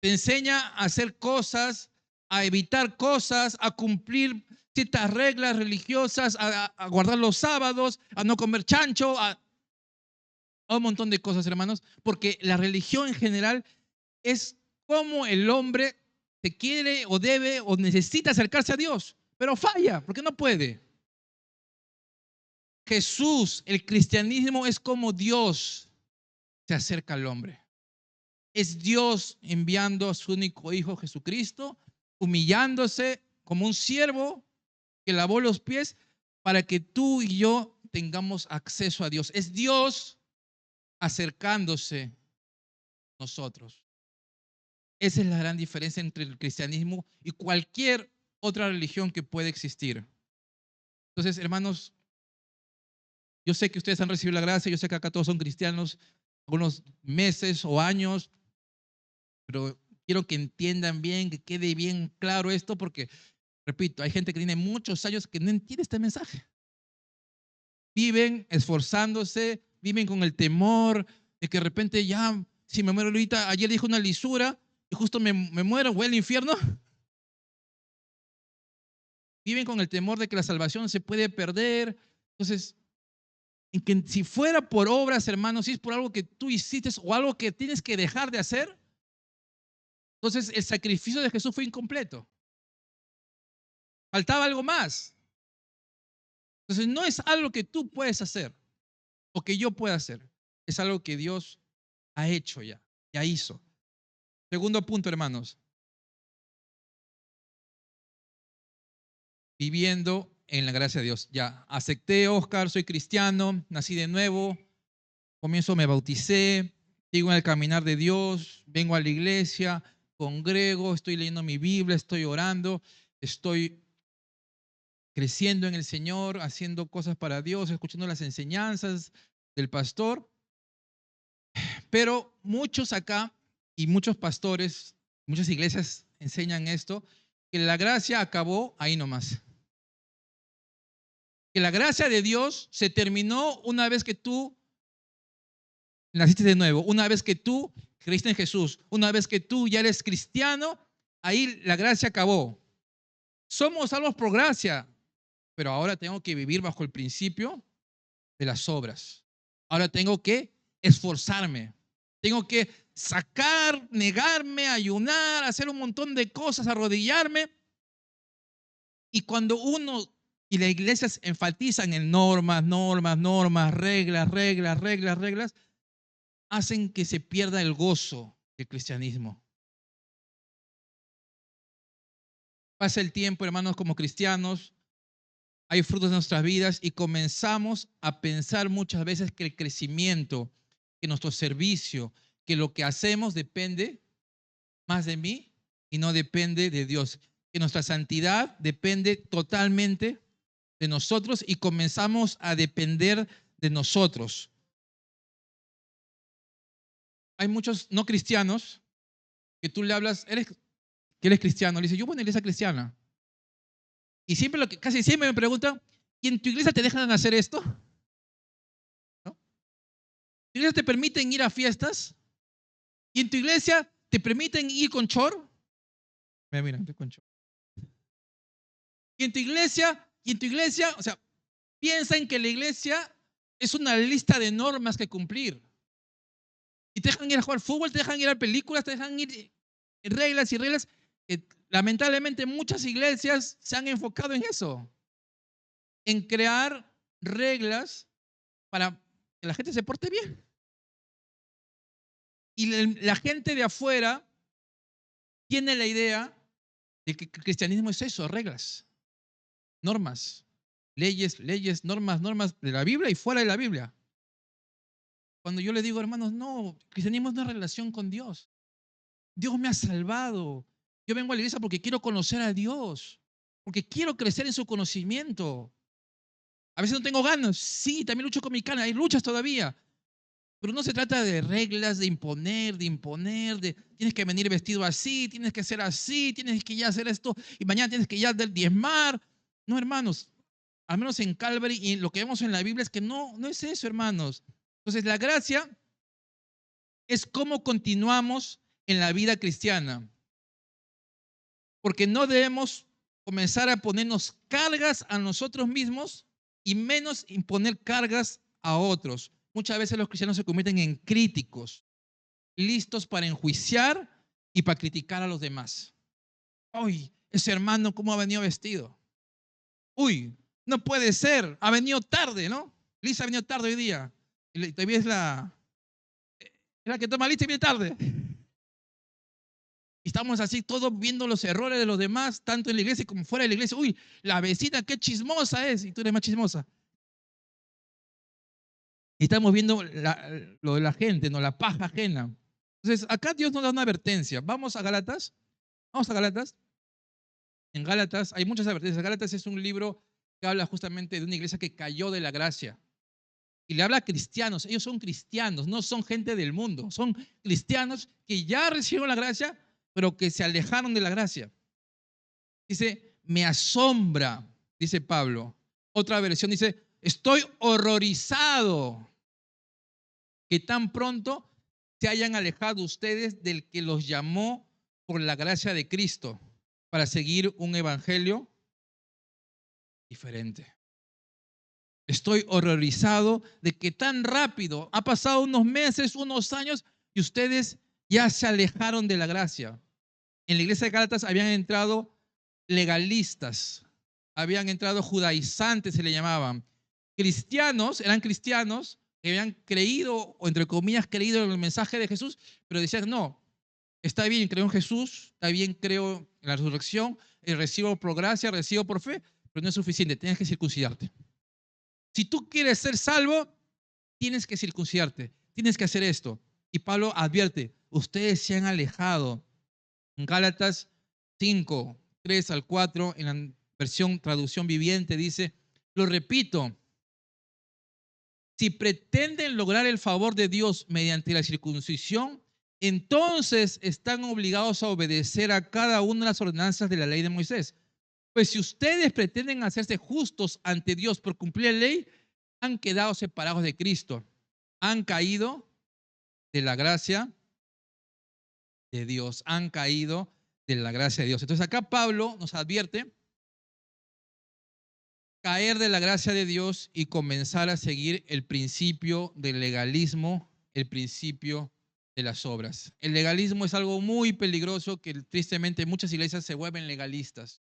Te enseña a hacer cosas, a evitar cosas, a cumplir ciertas reglas religiosas, a guardar los sábados, a no comer chancho, a un montón de cosas, hermanos, porque la religión en general es cómo el hombre se quiere o debe o necesita acercarse a Dios, pero falla porque no puede. Jesús, el cristianismo es como Dios se acerca al hombre. Es Dios enviando a su único Hijo Jesucristo, humillándose como un siervo que lavó los pies para que tú y yo tengamos acceso a Dios. Es Dios acercándose a nosotros. Esa es la gran diferencia entre el cristianismo y cualquier otra religión que pueda existir. Entonces, hermanos, yo sé que ustedes han recibido la gracia, yo sé que acá todos son cristianos, algunos meses o años, pero quiero que entiendan bien, que quede bien claro esto, porque, repito, hay gente que tiene muchos años que no entiende este mensaje. Viven esforzándose, viven con el temor de que de repente ya, si me muero ahorita, ayer dijo una lisura y justo me muero, voy al infierno. Viven con el temor de que la salvación se puede perder. Entonces, en que si fuera por obras, hermanos, si es por algo que tú hiciste o algo que tienes que dejar de hacer, entonces el sacrificio de Jesús fue incompleto. Faltaba algo más. Entonces no es algo que tú puedes hacer o que yo pueda hacer. Es algo que Dios ha hecho ya hizo. Segundo punto, hermanos. Viviendo en la gracia de Dios. Ya acepté, Oscar, soy cristiano, nací de nuevo, comienzo, me bauticé, sigo en el caminar de Dios, vengo a la iglesia, congrego, estoy leyendo mi Biblia, estoy orando, estoy creciendo en el Señor, haciendo cosas para Dios, escuchando las enseñanzas del pastor. Pero muchos acá y muchos pastores, muchas iglesias enseñan esto, que la gracia acabó ahí nomás. Que la gracia de Dios se terminó una vez que tú naciste de nuevo, una vez que tú creíste en Jesús, una vez que tú ya eres cristiano, ahí la gracia acabó. Somos salvos por gracia, pero ahora tengo que vivir bajo el principio de las obras. Ahora tengo que esforzarme. Tengo que sacar, negarme, ayunar, hacer un montón de cosas, arrodillarme. Y cuando uno y la iglesia enfatizan en normas, normas, normas, reglas, reglas, reglas, reglas, hacen que se pierda el gozo del cristianismo. Pasa el tiempo, hermanos, como cristianos, hay frutos en nuestras vidas y comenzamos a pensar muchas veces que el crecimiento, que nuestro servicio, que lo que hacemos depende más de mí y no depende de Dios. Que nuestra santidad depende totalmente de nosotros y comenzamos a depender de nosotros. Hay muchos no cristianos que tú le hablas, que eres cristiano, le dices, yo voy a una iglesia cristiana. Y siempre casi siempre me preguntan, ¿y en tu iglesia te dejan hacer esto? ¿No? ¿En tu iglesia te permiten ir a fiestas? ¿Y en tu iglesia te permiten ir con chor? Mira, estoy con chor. ¿Y en tu iglesia, o sea, piensan que la iglesia es una lista de normas que cumplir? Y te dejan ir a jugar fútbol, te dejan ir a películas, te dejan ir en reglas y reglas. Lamentablemente muchas iglesias se han enfocado en eso, en crear reglas para que la gente se porte bien. Y la gente de afuera tiene la idea de que el cristianismo es eso, reglas, normas, leyes, leyes, normas, normas de la Biblia y fuera de la Biblia. Cuando yo le digo, hermanos, no, el cristianismo es una relación con Dios. Dios me ha salvado. Yo vengo a la iglesia porque quiero conocer a Dios, porque quiero crecer en su conocimiento. A veces no tengo ganas, sí, también lucho con mi carne, hay luchas todavía. Pero no se trata de reglas, de imponer, de tienes que venir vestido así, tienes que ser así, tienes que ya hacer esto y mañana tienes que ya diezmar. No, hermanos, al menos en Calvary y lo que vemos en la Biblia es que no es eso, hermanos. Entonces, la gracia es cómo continuamos en la vida cristiana. Porque no debemos comenzar a ponernos cargas a nosotros mismos y menos imponer cargas a otros. Muchas veces los cristianos se convierten en críticos, listos para enjuiciar y para criticar a los demás. Uy, ese hermano, ¿cómo ha venido vestido? Uy, no puede ser, ha venido tarde, ¿no? Lisa ha venido tarde hoy día. Y todavía es la que toma lista y viene tarde. Y estamos así todos viendo los errores de los demás, tanto en la iglesia como fuera de la iglesia. Uy, la vecina qué chismosa es y tú eres más chismosa. Y estamos viendo lo de la gente, no la paja ajena. Entonces, acá Dios nos da una advertencia. Vamos a Gálatas. Vamos a Gálatas. En Gálatas hay muchas advertencias. Gálatas es un libro que habla justamente de una iglesia que cayó de la gracia. Y le habla a cristianos. Ellos son cristianos, no son gente del mundo. Son cristianos que ya recibieron la gracia, pero que se alejaron de la gracia. Dice, me asombra, dice Pablo. Otra versión dice, estoy horrorizado que tan pronto se hayan alejado ustedes del que los llamó por la gracia de Cristo para seguir un evangelio diferente. Estoy horrorizado de que tan rápido, ha pasado unos meses, unos años, y ustedes ya se alejaron de la gracia. En la iglesia de Gálatas habían entrado legalistas, habían entrado judaizantes, se le llamaban. Cristianos, eran cristianos que habían creído, o entre comillas, creído en el mensaje de Jesús, pero decían, no, está bien, creo en Jesús, está bien, creo en la resurrección, recibo por gracia, recibo por fe, pero no es suficiente, tienes que circuncidarte. Si tú quieres ser salvo, tienes que circuncidarte, tienes que hacer esto. Y Pablo advierte, ustedes se han alejado. En Gálatas 5, 3 al 4, en la versión traducción viviente, dice, lo repito, si pretenden lograr el favor de Dios mediante la circuncisión, entonces están obligados a obedecer a cada una de las ordenanzas de la ley de Moisés. Pues si ustedes pretenden hacerse justos ante Dios por cumplir la ley, han quedado separados de Cristo. Han caído de la gracia de Dios. Han caído de la gracia de Dios. Entonces acá Pablo nos advierte, caer de la gracia de Dios y comenzar a seguir el principio del legalismo, el principio de las obras. El legalismo es algo muy peligroso que tristemente muchas iglesias se vuelven legalistas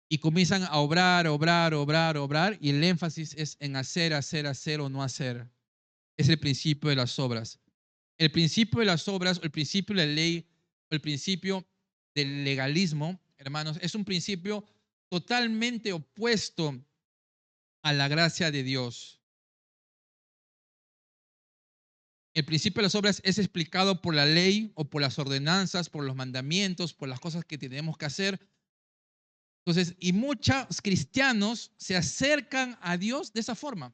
y comienzan a obrar, obrar, obrar, obrar, y el énfasis es en hacer, hacer, hacer o no hacer. Es el principio de las obras. El principio de las obras, el principio de la ley, el principio del legalismo, hermanos, es un principio totalmente opuesto a la gracia de Dios. El principio de las obras es explicado por la ley o por las ordenanzas, por los mandamientos, por las cosas que tenemos que hacer. Entonces, y muchos cristianos se acercan a Dios de esa forma,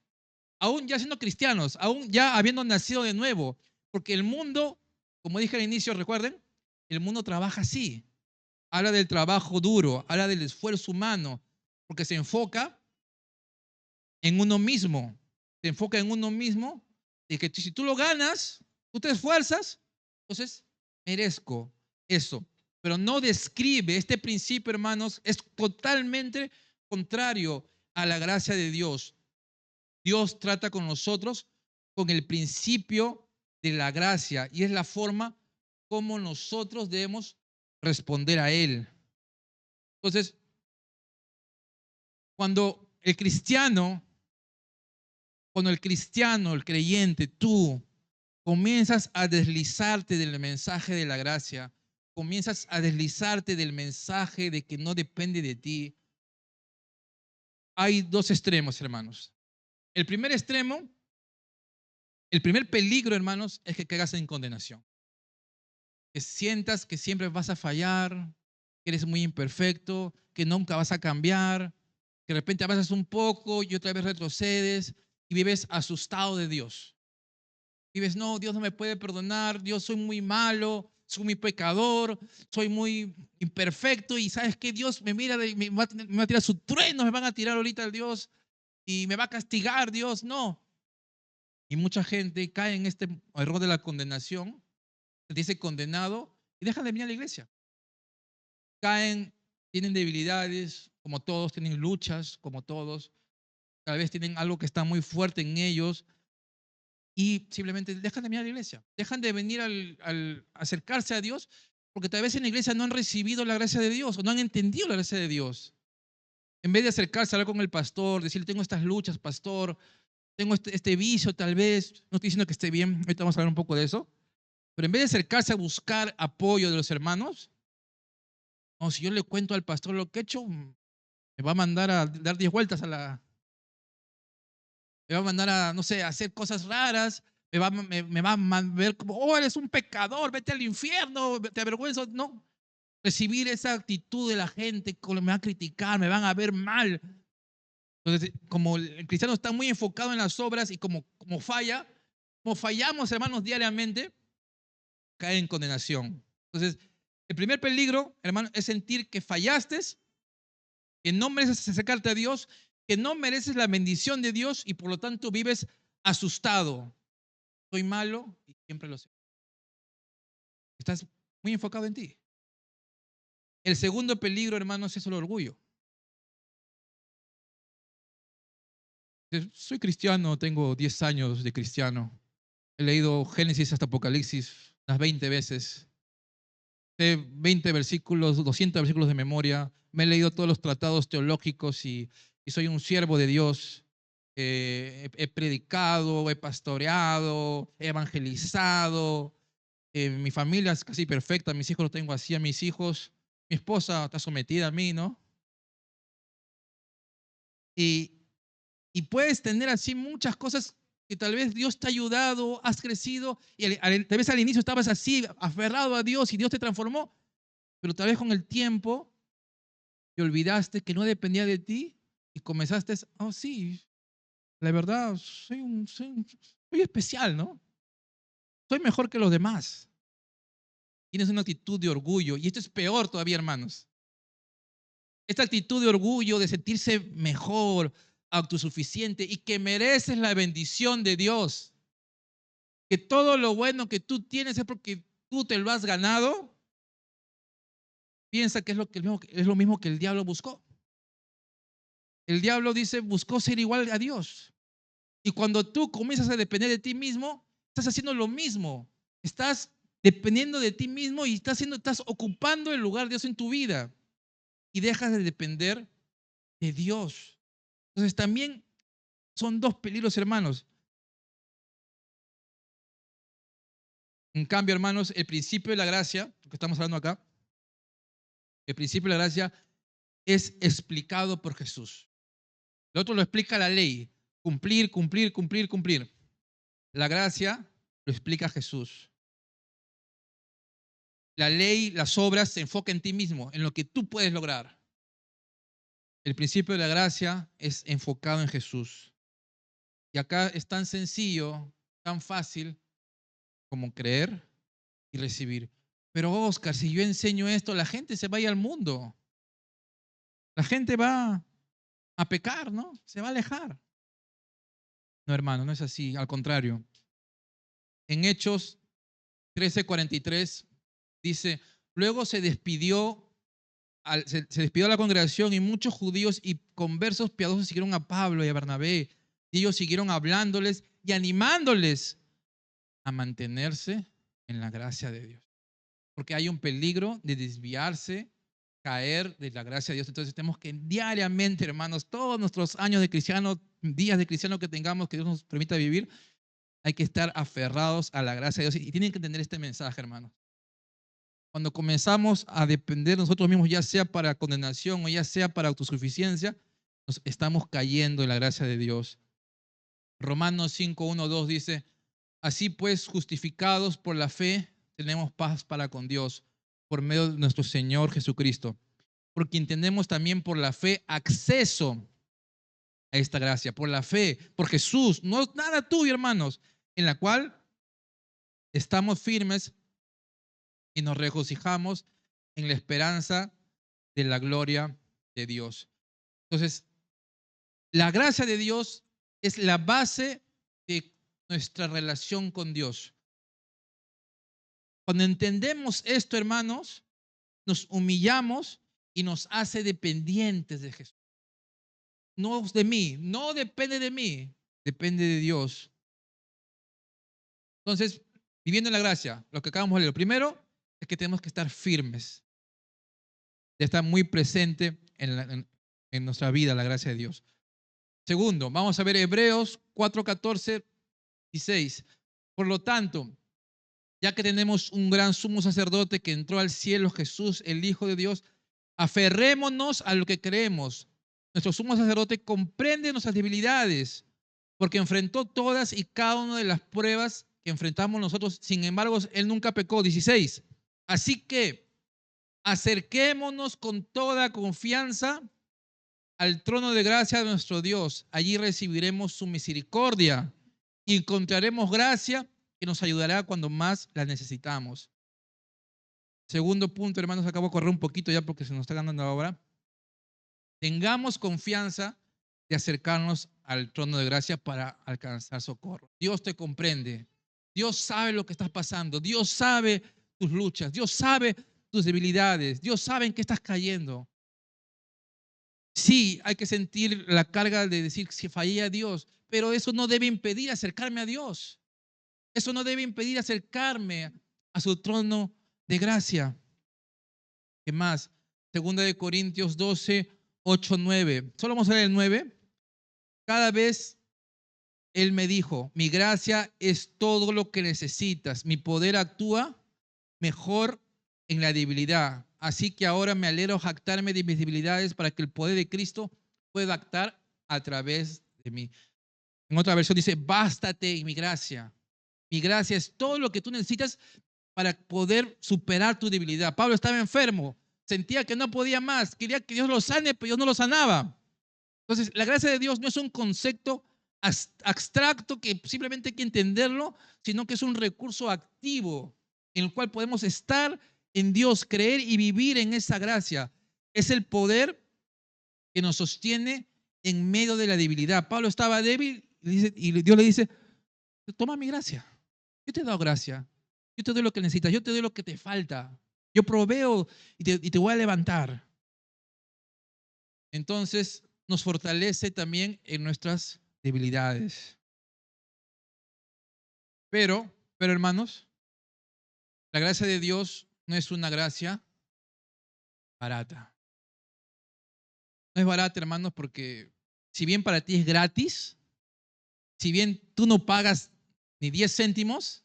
aún ya siendo cristianos, aún ya habiendo nacido de nuevo, porque el mundo, como dije al inicio, recuerden, el mundo trabaja así. Habla del trabajo duro, habla del esfuerzo humano, porque se enfoca en uno mismo. Se enfoca en uno mismo, de que si tú lo ganas, tú te esfuerzas, entonces merezco eso. Pero no describe este principio, hermanos, es totalmente contrario a la gracia de Dios. Dios trata con nosotros con el principio de la gracia y es la forma como nosotros debemos responder a Él. Entonces, cuando el cristiano, el creyente, tú comienzas a deslizarte del mensaje de la gracia, comienzas a deslizarte del mensaje de que no depende de ti, hay dos extremos, hermanos. El primer extremo, el primer peligro, hermanos, es que caigas en condenación. Que sientas que siempre vas a fallar, que eres muy imperfecto, que nunca vas a cambiar, que de repente avanzas un poco y otra vez retrocedes y vives asustado de Dios. Vives, no, Dios no me puede perdonar, Dios soy muy malo, soy muy pecador, soy muy imperfecto y ¿sabes qué? Dios me mira, me va a tirar su trueno, me van a tirar ahorita el Dios y me va a castigar Dios. No. Y mucha gente cae en este error de la condenación, se dice condenado y dejan de venir a la iglesia. Caen, tienen debilidades, como todos, tienen luchas, como todos, tal vez tienen algo que está muy fuerte en ellos y simplemente dejan de venir a la iglesia, dejan de venir al acercarse a Dios porque tal vez en la iglesia no han recibido la gracia de Dios o no han entendido la gracia de Dios. En vez de acercarse a hablar con el pastor, decirle, tengo estas luchas, pastor, tengo este vicio tal vez, no estoy diciendo que esté bien, ahorita vamos a hablar un poco de eso, pero en vez de acercarse a buscar apoyo de los hermanos, no, si yo le cuento al pastor lo que he hecho, me va a mandar a dar 10 vueltas me va a mandar a, no sé, a hacer cosas raras, me va a ver como, oh, eres un pecador, vete al infierno, te avergüenzo. No, recibir esa actitud de la gente, como me va a criticar, me van a ver mal. Entonces, como el cristiano está muy enfocado en las obras y como fallamos, hermanos, diariamente, cae en condenación. Entonces, el primer peligro, hermano, es sentir que fallaste, que no mereces acercarte a Dios, que no mereces la bendición de Dios y por lo tanto vives asustado. Soy malo y siempre lo sé. Estás muy enfocado en ti. El segundo peligro, hermanos, es el orgullo. Soy cristiano, tengo 10 años de cristiano. He leído Génesis hasta Apocalipsis unas 20 veces. Sé 20 versículos, 200 versículos de memoria. Me he leído todos los tratados teológicos y soy un siervo de Dios. He predicado, he pastoreado, he evangelizado. Mi familia es casi perfecta, mis hijos los tengo así a mis hijos. Mi esposa está sometida a mí, ¿no? Y, y puedes tener así muchas cosas que tal vez Dios te ha ayudado, has crecido, y tal vez al inicio estabas así, aferrado a Dios y Dios te transformó, pero tal vez con el tiempo te olvidaste que no dependía de ti y comenzaste, oh sí, la verdad, soy especial, ¿no? Soy mejor que los demás. Tienes una actitud de orgullo y esto es peor todavía, hermanos. Esta actitud de orgullo, de sentirse mejor, autosuficiente y que mereces la bendición de Dios. Que todo lo bueno que tú tienes es porque tú te lo has ganado. Piensa que es lo mismo que el diablo buscó. El diablo dice, buscó ser igual a Dios. Y cuando tú comienzas a depender de ti mismo, estás haciendo lo mismo. Estás dependiendo de ti mismo y estás ocupando el lugar de Dios en tu vida. Y dejas de depender de Dios. Entonces también son dos peligros, hermanos. En cambio, hermanos, el principio de la gracia, lo que estamos hablando acá, el principio de la gracia es explicado por Jesús. Lo otro lo explica la ley. Cumplir, cumplir, cumplir, cumplir. La gracia lo explica Jesús. La ley, las obras se enfocan en ti mismo, en lo que tú puedes lograr. El principio de la gracia es enfocado en Jesús. Y acá es tan sencillo, tan fácil como creer y recibir. Pero Oscar, si yo enseño esto, la gente se va a ir al mundo. La gente va a pecar, ¿no? Se va a alejar. No, hermano, no es así. Al contrario. En Hechos 13:43 dice, luego se despidió se despidió a la congregación y muchos judíos y conversos piadosos siguieron a Pablo y a Bernabé. Y ellos siguieron hablándoles y animándoles a mantenerse en la gracia de Dios. Porque hay un peligro de desviarse, caer de la gracia de Dios. Entonces tenemos que diariamente, hermanos, todos nuestros años de cristiano, días de cristiano que tengamos, que Dios nos permita vivir, hay que estar aferrados a la gracia de Dios. Y tienen que entender este mensaje, hermanos. Cuando comenzamos a depender de nosotros mismos, ya sea para condenación o ya sea para autosuficiencia, nos estamos cayendo en la gracia de Dios. Romanos 5:1-2 dice, así pues, justificados por la fe, tenemos paz para con Dios por medio de nuestro Señor Jesucristo, por quien tenemos también por la fe acceso a esta gracia, por la fe, por Jesús, no es nada tuyo, hermanos, en la cual estamos firmes y nos regocijamos en la esperanza de la gloria de Dios. Entonces, la gracia de Dios es la base de nuestra relación con Dios. Cuando entendemos esto, hermanos, nos humillamos y nos hace dependientes de Jesús. No de mí, no depende de mí, depende de Dios. Entonces, viviendo en la gracia, lo que acabamos de leer, lo primero es que tenemos que estar firmes, de estar muy presente en nuestra vida la gracia de Dios. Segundo, vamos a ver Hebreos 4:14-16. Por lo tanto, ya que tenemos un gran sumo sacerdote que entró al cielo, Jesús, el Hijo de Dios, aferrémonos a lo que creemos. Nuestro sumo sacerdote comprende nuestras debilidades, porque enfrentó todas y cada una de las pruebas que enfrentamos nosotros. Sin embargo, Él nunca pecó. 16. Así que acerquémonos con toda confianza al trono de gracia de nuestro Dios. Allí recibiremos su misericordia y encontraremos gracia que nos ayudará cuando más la necesitamos. Segundo punto, hermanos, acabo de correr un poquito ya porque se nos está ganando la hora. Tengamos confianza de acercarnos al trono de gracia para alcanzar socorro. Dios te comprende. Dios sabe lo que estás pasando. Dios sabe tus luchas. Dios sabe tus debilidades. Dios sabe en qué estás cayendo. Sí, hay que sentir la carga de decir si fallé a Dios, pero eso no debe impedir acercarme a Dios. Eso no debe impedir acercarme a su trono de gracia. ¿Qué más? Segunda de Corintios 12:8-9. Solo vamos a ver el 9. Cada vez Él me dijo, mi gracia es todo lo que necesitas. Mi poder actúa mejor en la debilidad. Así que ahora me alegro jactarme de mis debilidades para que el poder de Cristo pueda actuar a través de mí. En otra versión dice, bástate en mi gracia. Mi gracia es todo lo que tú necesitas para poder superar tu debilidad. Pablo estaba enfermo, sentía que no podía más, quería que Dios lo sane, pero Dios no lo sanaba. Entonces, la gracia de Dios no es un concepto abstracto que simplemente hay que entenderlo, sino que es un recurso activo en el cual podemos estar en Dios, creer y vivir en esa gracia. Es el poder que nos sostiene en medio de la debilidad. Pablo estaba débil y Dios le dice, toma mi gracia. Yo te he dado gracia. Yo te doy lo que necesitas. Yo te doy lo que te falta. Yo proveo y te voy a levantar. Entonces, nos fortalece también en nuestras debilidades. Pero hermanos, la gracia de Dios no es una gracia barata. No es barata, hermanos, porque si bien para ti es gratis, si bien tú no pagas ni 10 céntimos,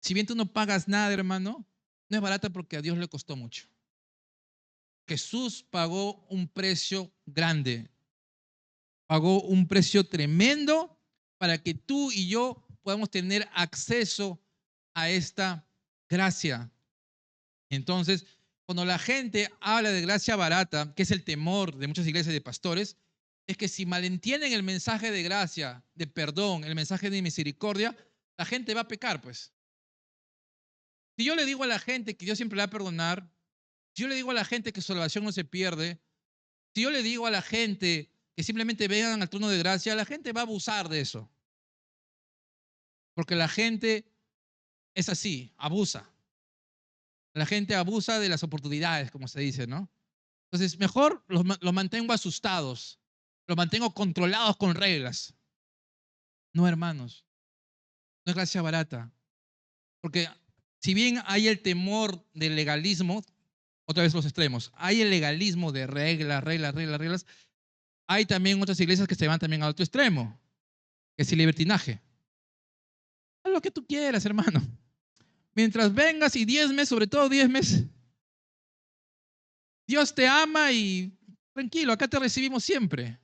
si bien tú no pagas nada, hermano, no es barata porque a Dios le costó mucho. Jesús pagó un precio grande, pagó un precio tremendo para que tú y yo podamos tener acceso a esta gracia. Entonces, cuando la gente habla de gracia barata, que es el temor de muchas iglesias de pastores, es que si malentienden el mensaje de gracia, de perdón, el mensaje de misericordia, la gente va a pecar, pues. Si yo le digo a la gente que Dios siempre le va a perdonar, si yo le digo a la gente que su salvación no se pierde, si yo le digo a la gente que simplemente vengan al trono de gracia, la gente va a abusar de eso. Porque la gente es así, abusa. La gente abusa de las oportunidades, como se dice, ¿no? Entonces, mejor los mantengo asustados, los mantengo controlados con reglas. No, hermanos, no es gracia barata. Porque si bien hay el temor del legalismo, otra vez los extremos, hay el legalismo de reglas, reglas, reglas, reglas, hay también otras iglesias que se van también al otro extremo, que es el libertinaje. Haz lo que tú quieras, hermano. Mientras vengas y diezmes, sobre todo diezmes, Dios te ama y tranquilo, acá te recibimos siempre.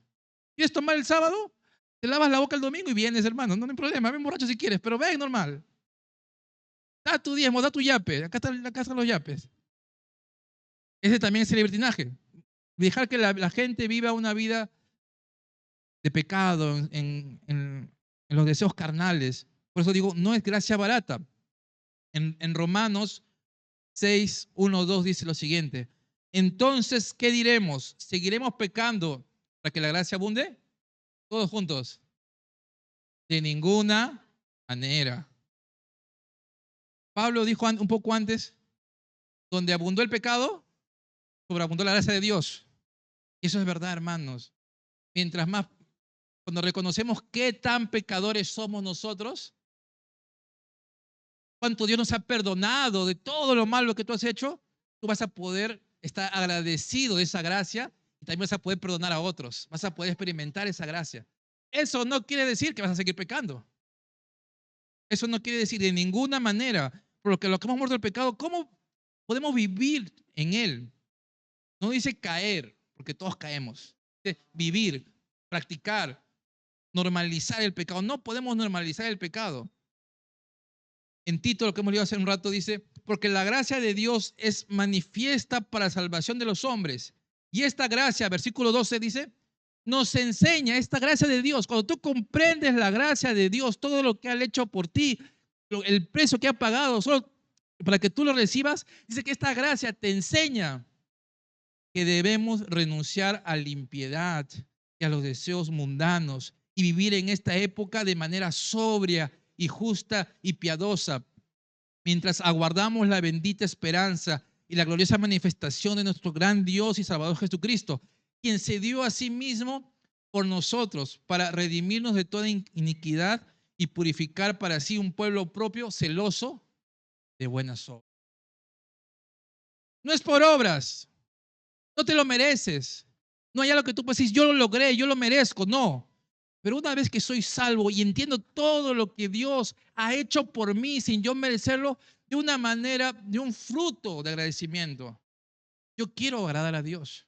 ¿Quieres tomar el sábado? Te lavas la boca el domingo y vienes, hermano. No hay problema, ven borracho si quieres, pero ven normal. Da tu diezmo, da tu yape. Acá están los yapes. Ese también es el libertinaje. Dejar que la gente viva una vida de pecado en los deseos carnales. Por eso digo, no es gracia barata. En Romanos 6, 1, 2 dice lo siguiente. Entonces, ¿qué diremos? ¿Seguiremos pecando para que la gracia abunde? Todos juntos. De ninguna manera. Pablo dijo un poco antes, donde abundó el pecado, sobreabundó la gracia de Dios. Y eso es verdad, hermanos. Mientras más, cuando reconocemos qué tan pecadores somos nosotros, cuánto Dios nos ha perdonado de todo lo malo que tú has hecho, tú vas a poder estar agradecido de esa gracia y también vas a poder perdonar a otros. Vas a poder experimentar esa gracia. Eso no quiere decir que vas a seguir pecando. Eso no quiere decir de ninguna manera, porque lo que hemos muerto el pecado, ¿cómo podemos vivir en él? No dice caer, porque todos caemos. Dice vivir, practicar, normalizar el pecado. No podemos normalizar el pecado. En Tito, lo que hemos leído hace un rato, dice, porque la gracia de Dios es manifiesta para la salvación de los hombres. Y esta gracia, versículo 12 dice, nos enseña esta gracia de Dios. Cuando tú comprendes la gracia de Dios, todo lo que ha hecho por ti, el precio que ha pagado, solo para que tú lo recibas, dice que esta gracia te enseña que debemos renunciar a la impiedad y a los deseos mundanos y vivir en esta época de manera sobria y justa y piadosa, mientras aguardamos la bendita esperanza y la gloriosa manifestación de nuestro gran Dios y Salvador Jesucristo, quien se dio a sí mismo por nosotros para redimirnos de toda iniquidad y purificar para sí un pueblo propio celoso de buenas obras. No es por obras, no te lo mereces. No hay algo que tú puedas decir, yo lo logré, yo lo merezco. No. Pero una vez que soy salvo y entiendo todo lo que Dios ha hecho por mí sin yo merecerlo, de una manera, de un fruto de agradecimiento. Yo quiero agradar a Dios.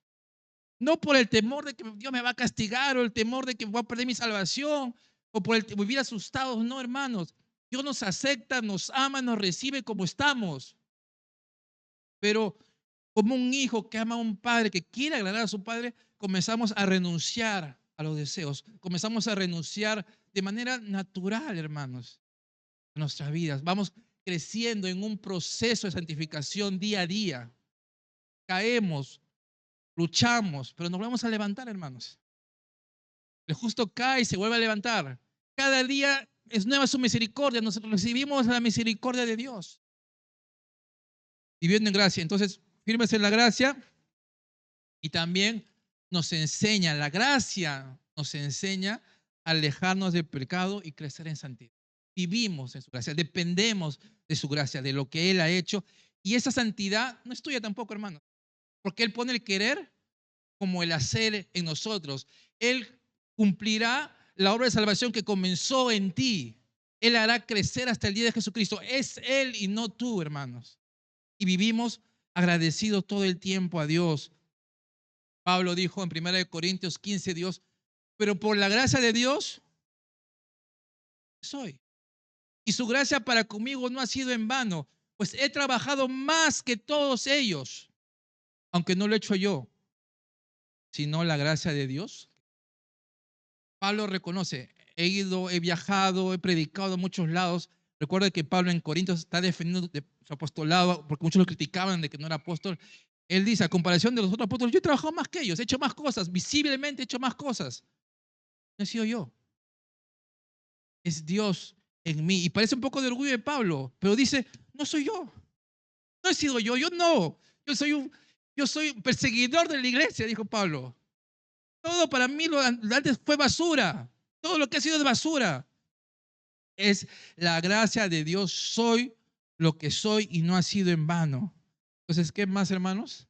No por el temor de que Dios me va a castigar o el temor de que voy a perder mi salvación o por el vivir asustados. No, hermanos. Dios nos acepta, nos ama, nos recibe como estamos. Pero como un hijo que ama a un padre, que quiere agradar a su padre, comenzamos a renunciar a los deseos. Comenzamos a renunciar de manera natural, hermanos, en nuestras vidas. Vamos creciendo en un proceso de santificación día a día. Caemos, luchamos, pero nos volvemos a levantar, hermanos. El justo cae y se vuelve a levantar. Cada día es nueva su misericordia. Nosotros recibimos la misericordia de Dios. Viviendo en gracia. Entonces, firmes en la gracia y también nos enseña, la gracia nos enseña a alejarnos del pecado y crecer en santidad. Vivimos en su gracia, dependemos de su gracia, de lo que Él ha hecho. Y esa santidad no es tuya tampoco, hermano, porque Él pone el querer como el hacer en nosotros. Él cumplirá la obra de salvación que comenzó en ti. Él hará crecer hasta el día de Jesucristo. Es Él y no tú, hermanos. Y vivimos agradecidos todo el tiempo a Dios. Pablo dijo en 1 Corintios 15, Dios, pero por la gracia de Dios soy. Y su gracia para conmigo no ha sido en vano, pues he trabajado más que todos ellos, aunque no lo he hecho yo, sino la gracia de Dios. Pablo reconoce, he viajado, he predicado en muchos lados. Recuerda que Pablo en Corintios está defendiendo de su apostolado, porque muchos lo criticaban de que no era apóstol. Él dice, a comparación de los otros apóstoles, yo he trabajado más que ellos, he hecho más cosas, visiblemente he hecho más cosas. No he sido yo, es Dios en mí. Y parece un poco de orgullo de Pablo, pero dice, no soy yo, no he sido yo no. Yo soy un perseguidor de la iglesia, dijo Pablo. Todo para mí lo antes fue basura. Todo lo que ha sido es basura. Es la gracia de Dios. Soy lo que soy y no ha sido en vano. Entonces, ¿qué más, hermanos?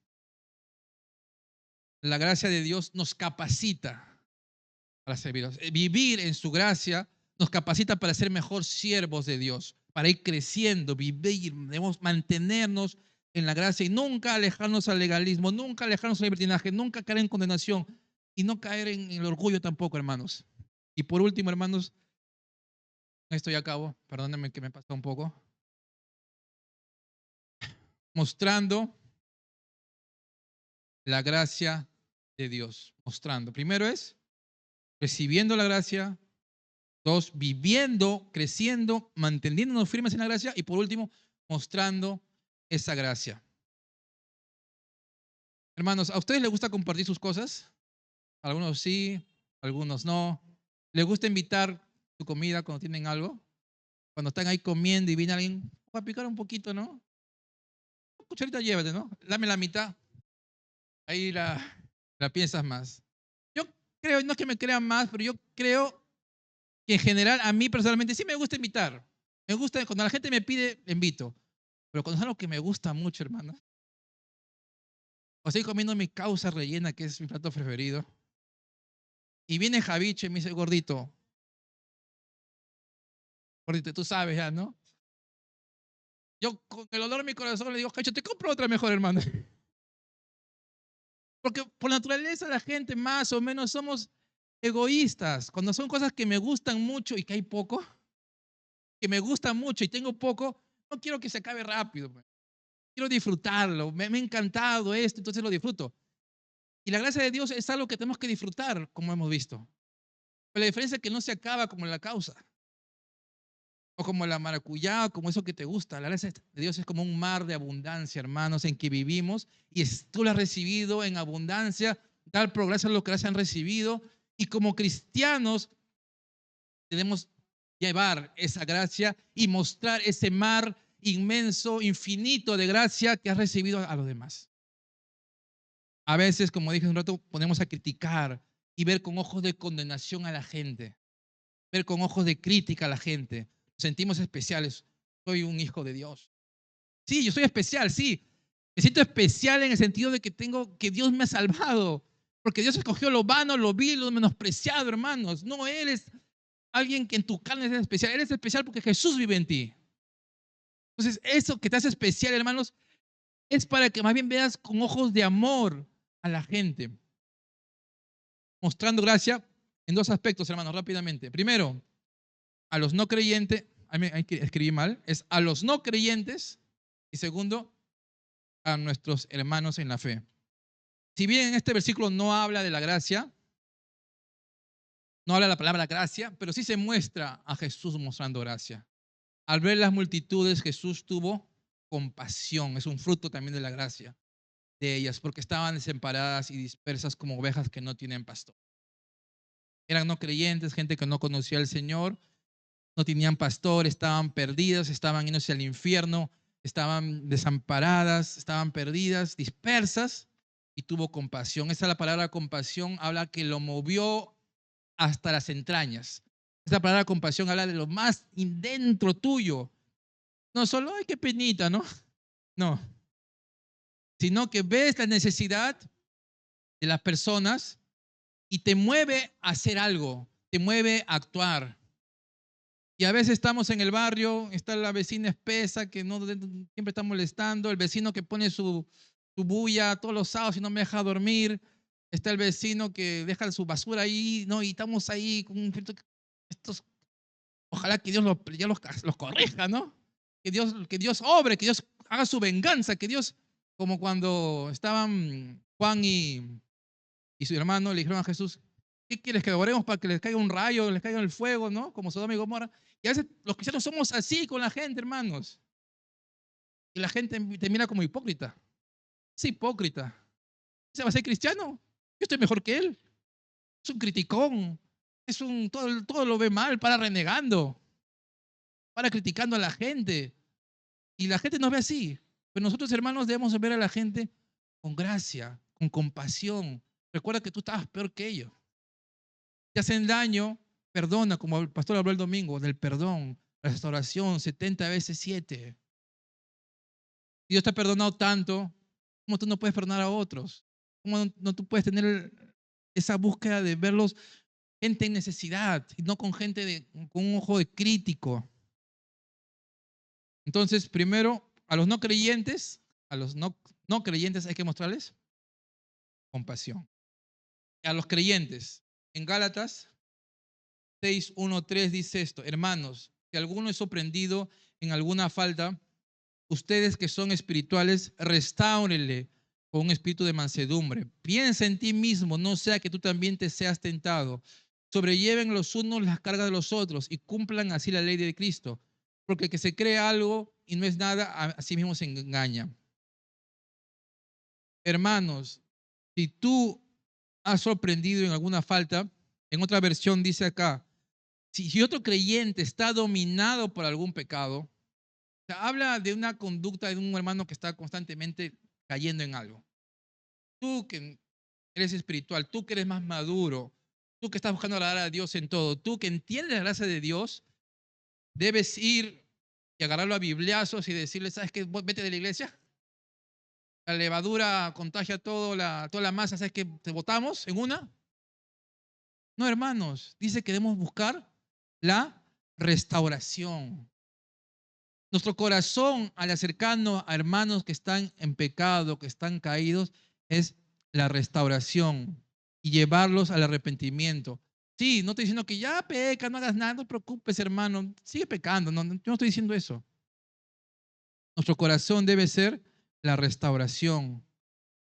La gracia de Dios nos capacita para servir. Vivir en su gracia nos capacita para ser mejor siervos de Dios, para ir creciendo, vivir, debemos mantenernos en la gracia y nunca alejarnos al legalismo, nunca alejarnos al libertinaje, nunca caer en condenación y no caer en el orgullo tampoco, hermanos. Y por último, hermanos, esto ya acabo, perdónenme que me pasó un poco, mostrando la gracia de Dios, mostrando. Primero es recibiendo la gracia. Dos, viviendo, creciendo, manteniéndonos firmes en la gracia. Y por último, mostrando esa gracia. Hermanos, ¿a ustedes les gusta compartir sus cosas? Algunos sí, algunos no. ¿Les gusta invitar su comida cuando tienen algo? Cuando están ahí comiendo y viene alguien, va a picar un poquito, ¿no? Una cucharita llévate, ¿no? Dame la mitad. Ahí la piensas más. Yo creo, no es que me crean más, pero yo creo que en general a mí personalmente sí me gusta invitar. Me gusta, cuando la gente me pide, invito. Pero cuando es algo que me gusta mucho, hermano. O estoy comiendo mi causa rellena, que es mi plato preferido. Y viene Javiche y me dice, gordito, gordito, tú sabes ya, ¿no? Yo con el olor en mi corazón le digo, Javiche, te compro otra mejor, hermano. Porque por naturaleza la gente más o menos somos egoístas. Cuando son cosas que me gustan mucho y que hay poco, que me gustan mucho y tengo poco, no quiero que se acabe rápido. Pues. Quiero disfrutarlo. Me ha encantado esto, entonces lo disfruto. Y la gracia de Dios es algo que tenemos que disfrutar, como hemos visto. Pero la diferencia es que no se acaba como la causa. O como la maracuyá, o como eso que te gusta. La gracia de Dios es como un mar de abundancia, hermanos, en que vivimos. Y tú lo has recibido en abundancia. Dar progreso a lo que han recibido. Y como cristianos debemos llevar esa gracia y mostrar ese mar inmenso, infinito de gracia que has recibido a los demás. A veces, como dije hace un rato, ponemos a criticar y ver con ojos de condenación a la gente, ver con ojos de crítica a la gente. Nos sentimos especiales. Soy un hijo de Dios. Sí, yo soy especial, sí. Me siento especial en el sentido de que Dios me ha salvado. Porque Dios escogió lo vano, lo vil, lo menospreciado, hermanos. No eres alguien que en tu carne es especial. Eres especial porque Jesús vive en ti. Entonces, eso que te hace especial, hermanos, es para que más bien veas con ojos de amor a la gente. Mostrando gracia en dos aspectos, hermanos, rápidamente. Primero, a los no creyentes, hay que escribir mal, es a los no creyentes. Y segundo, a nuestros hermanos en la fe. Si bien en este versículo no habla de la gracia, no habla la palabra gracia, pero sí se muestra a Jesús mostrando gracia. Al ver las multitudes, Jesús tuvo compasión. Es un fruto también de la gracia de ellas, porque estaban desamparadas y dispersas como ovejas que no tienen pastor. Eran no creyentes, gente que no conocía al Señor, no tenían pastor, estaban perdidas, estaban yéndose al infierno, estaban desamparadas, estaban perdidas, dispersas. y tuvo compasión. Esa es la palabra compasión, habla que lo movió hasta las entrañas. Esa palabra compasión habla de lo más dentro tuyo. No solo, ay, qué penita, ¿no? No, sino que ves la necesidad de las personas y te mueve a hacer algo, te mueve a actuar. Y a veces estamos en el barrio, está la vecina espesa que no siempre está molestando, el vecino que pone su bulla todos los sábados y no me deja dormir, está el vecino que deja su basura ahí, ¿no? Y estamos ahí con estos, ojalá que Dios los corrija, ¿no? Que Dios obre, que Dios haga su venganza, que Dios, como cuando estaban Juan y su hermano, le dijeron a Jesús, ¿qué quieres? Que oremos para que les caiga un rayo, les caiga el fuego, ¿no? Como Sodoma y Gomorra. Y a veces los cristianos somos así con la gente, hermanos. Y la gente te mira como hipócrita. Es hipócrita. ¿Se va a ser cristiano? Yo estoy mejor que él. Es un criticón. Todo lo ve mal, para renegando, para criticando a la gente. Y la gente nos ve así. Pero nosotros, hermanos, debemos ver a la gente con gracia, con compasión. Recuerda que tú estabas peor que ellos. Te hacen daño, perdona, como el pastor habló el domingo, del perdón, la restauración, 70 veces 7. Dios te ha perdonado tanto, ¿cómo tú no puedes perdonar a otros? ¿Cómo no tú puedes tener esa búsqueda de verlos gente en necesidad y no con gente con un ojo de crítico? Entonces, primero, a los no creyentes hay que mostrarles compasión. A los creyentes, en Gálatas 6:1-3 dice esto: hermanos, si alguno es sorprendido en alguna falta, ustedes que son espirituales, restáurenle con un espíritu de mansedumbre. Piensa en ti mismo, no sea que tú también te seas tentado. Sobrelleven los unos las cargas de los otros y cumplan así la ley de Cristo. Porque el que se cree algo y no es nada, a sí mismo se engaña. Hermanos, si tú has sorprendido en alguna falta, en otra versión dice acá, si otro creyente está dominado por algún pecado, o sea, habla de una conducta de un hermano que está constantemente cayendo en algo. Tú que eres espiritual, tú que eres más maduro, tú que estás buscando agradar a Dios en todo, tú que entiendes la gracia de Dios, debes ir y agarrarlo a bibliazos y decirle, ¿sabes qué? Vete de la iglesia. La levadura contagia toda la masa, ¿sabes qué? ¿Te votamos en una? No, hermanos, dice que debemos buscar la restauración. Nuestro corazón al acercarnos a hermanos que están en pecado, que están caídos, es la restauración y llevarlos al arrepentimiento. Sí, no estoy diciendo que ya peca, no hagas nada, no te preocupes, hermano, sigue pecando, yo no estoy diciendo eso. Nuestro corazón debe ser la restauración.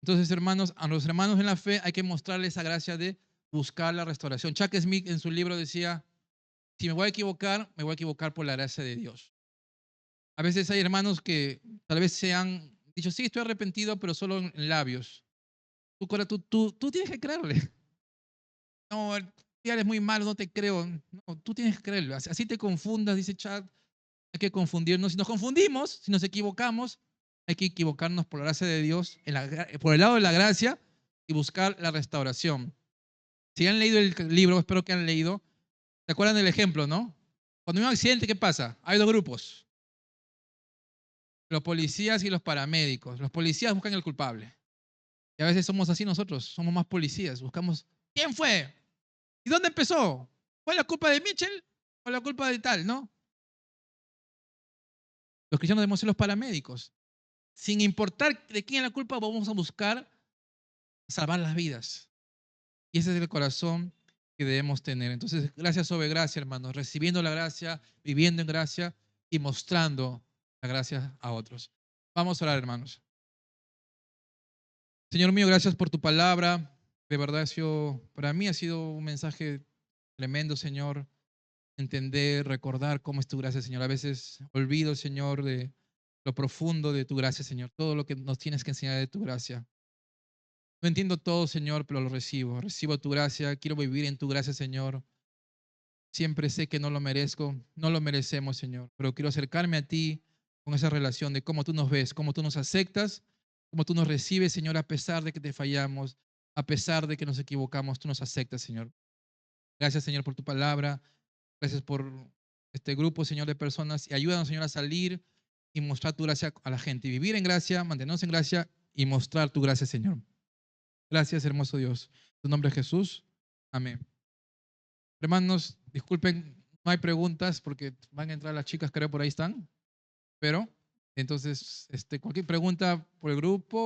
Entonces, hermanos, a los hermanos en la fe hay que mostrarles esa gracia de buscar la restauración. Chuck Smith en su libro decía, si me voy a equivocar por la gracia de Dios. A veces hay hermanos que tal vez se han dicho, sí, estoy arrepentido, pero solo en labios. Tú tienes que creerle. No, ya eres muy malo, no te creo. No, tú tienes que creerle. Así te confundas, dice Chad. Hay que confundirnos. Si nos confundimos, si nos equivocamos, hay que equivocarnos por la gracia de Dios, por el lado de la gracia y buscar la restauración. Si han leído el libro, espero que han leído, ¿se acuerdan del ejemplo, no? Cuando hay un accidente, ¿qué pasa? Hay dos grupos. Los policías y los paramédicos. Los policías buscan el culpable. Y a veces somos así nosotros, somos más policías. Buscamos, ¿quién fue? ¿Y dónde empezó? ¿Fue la culpa de Mitchell o la culpa de tal, no? Los cristianos debemos ser los paramédicos. Sin importar de quién es la culpa, vamos a buscar salvar las vidas. Y ese es el corazón que debemos tener. Entonces, gracia sobre gracia, hermanos. Recibiendo la gracia, viviendo en gracia y mostrando la gracia a otros. Vamos a orar, hermanos. Señor mío, gracias por tu palabra. De verdad, para mí ha sido un mensaje tremendo, Señor. Entender, recordar cómo es tu gracia, Señor. A veces olvido, Señor, de lo profundo de tu gracia, Señor. Todo lo que nos tienes que enseñar de tu gracia. No entiendo todo, Señor, pero lo recibo. Recibo tu gracia. Quiero vivir en tu gracia, Señor. Siempre sé que no lo merezco, no lo merecemos, Señor. Pero quiero acercarme a ti con esa relación de cómo tú nos ves, cómo tú nos aceptas Como tú nos recibes, Señor, a pesar de que te fallamos, a pesar de que nos equivocamos, tú nos aceptas, Señor. Gracias, Señor, por tu palabra. Gracias por este grupo, Señor, de personas. Y ayúdanos, Señor, a salir y mostrar tu gracia a la gente. Y vivir en gracia, mantenernos en gracia y mostrar tu gracia, Señor. Gracias, hermoso Dios. En tu nombre es Jesús. Amén. Hermanos, disculpen, no hay preguntas porque van a entrar las chicas, creo, por ahí están. Pero, entonces, cualquier pregunta por el grupo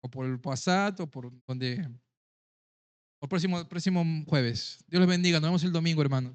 o por el WhatsApp o por donde, o próximo jueves. Dios los bendiga. Nos vemos el domingo, hermanos.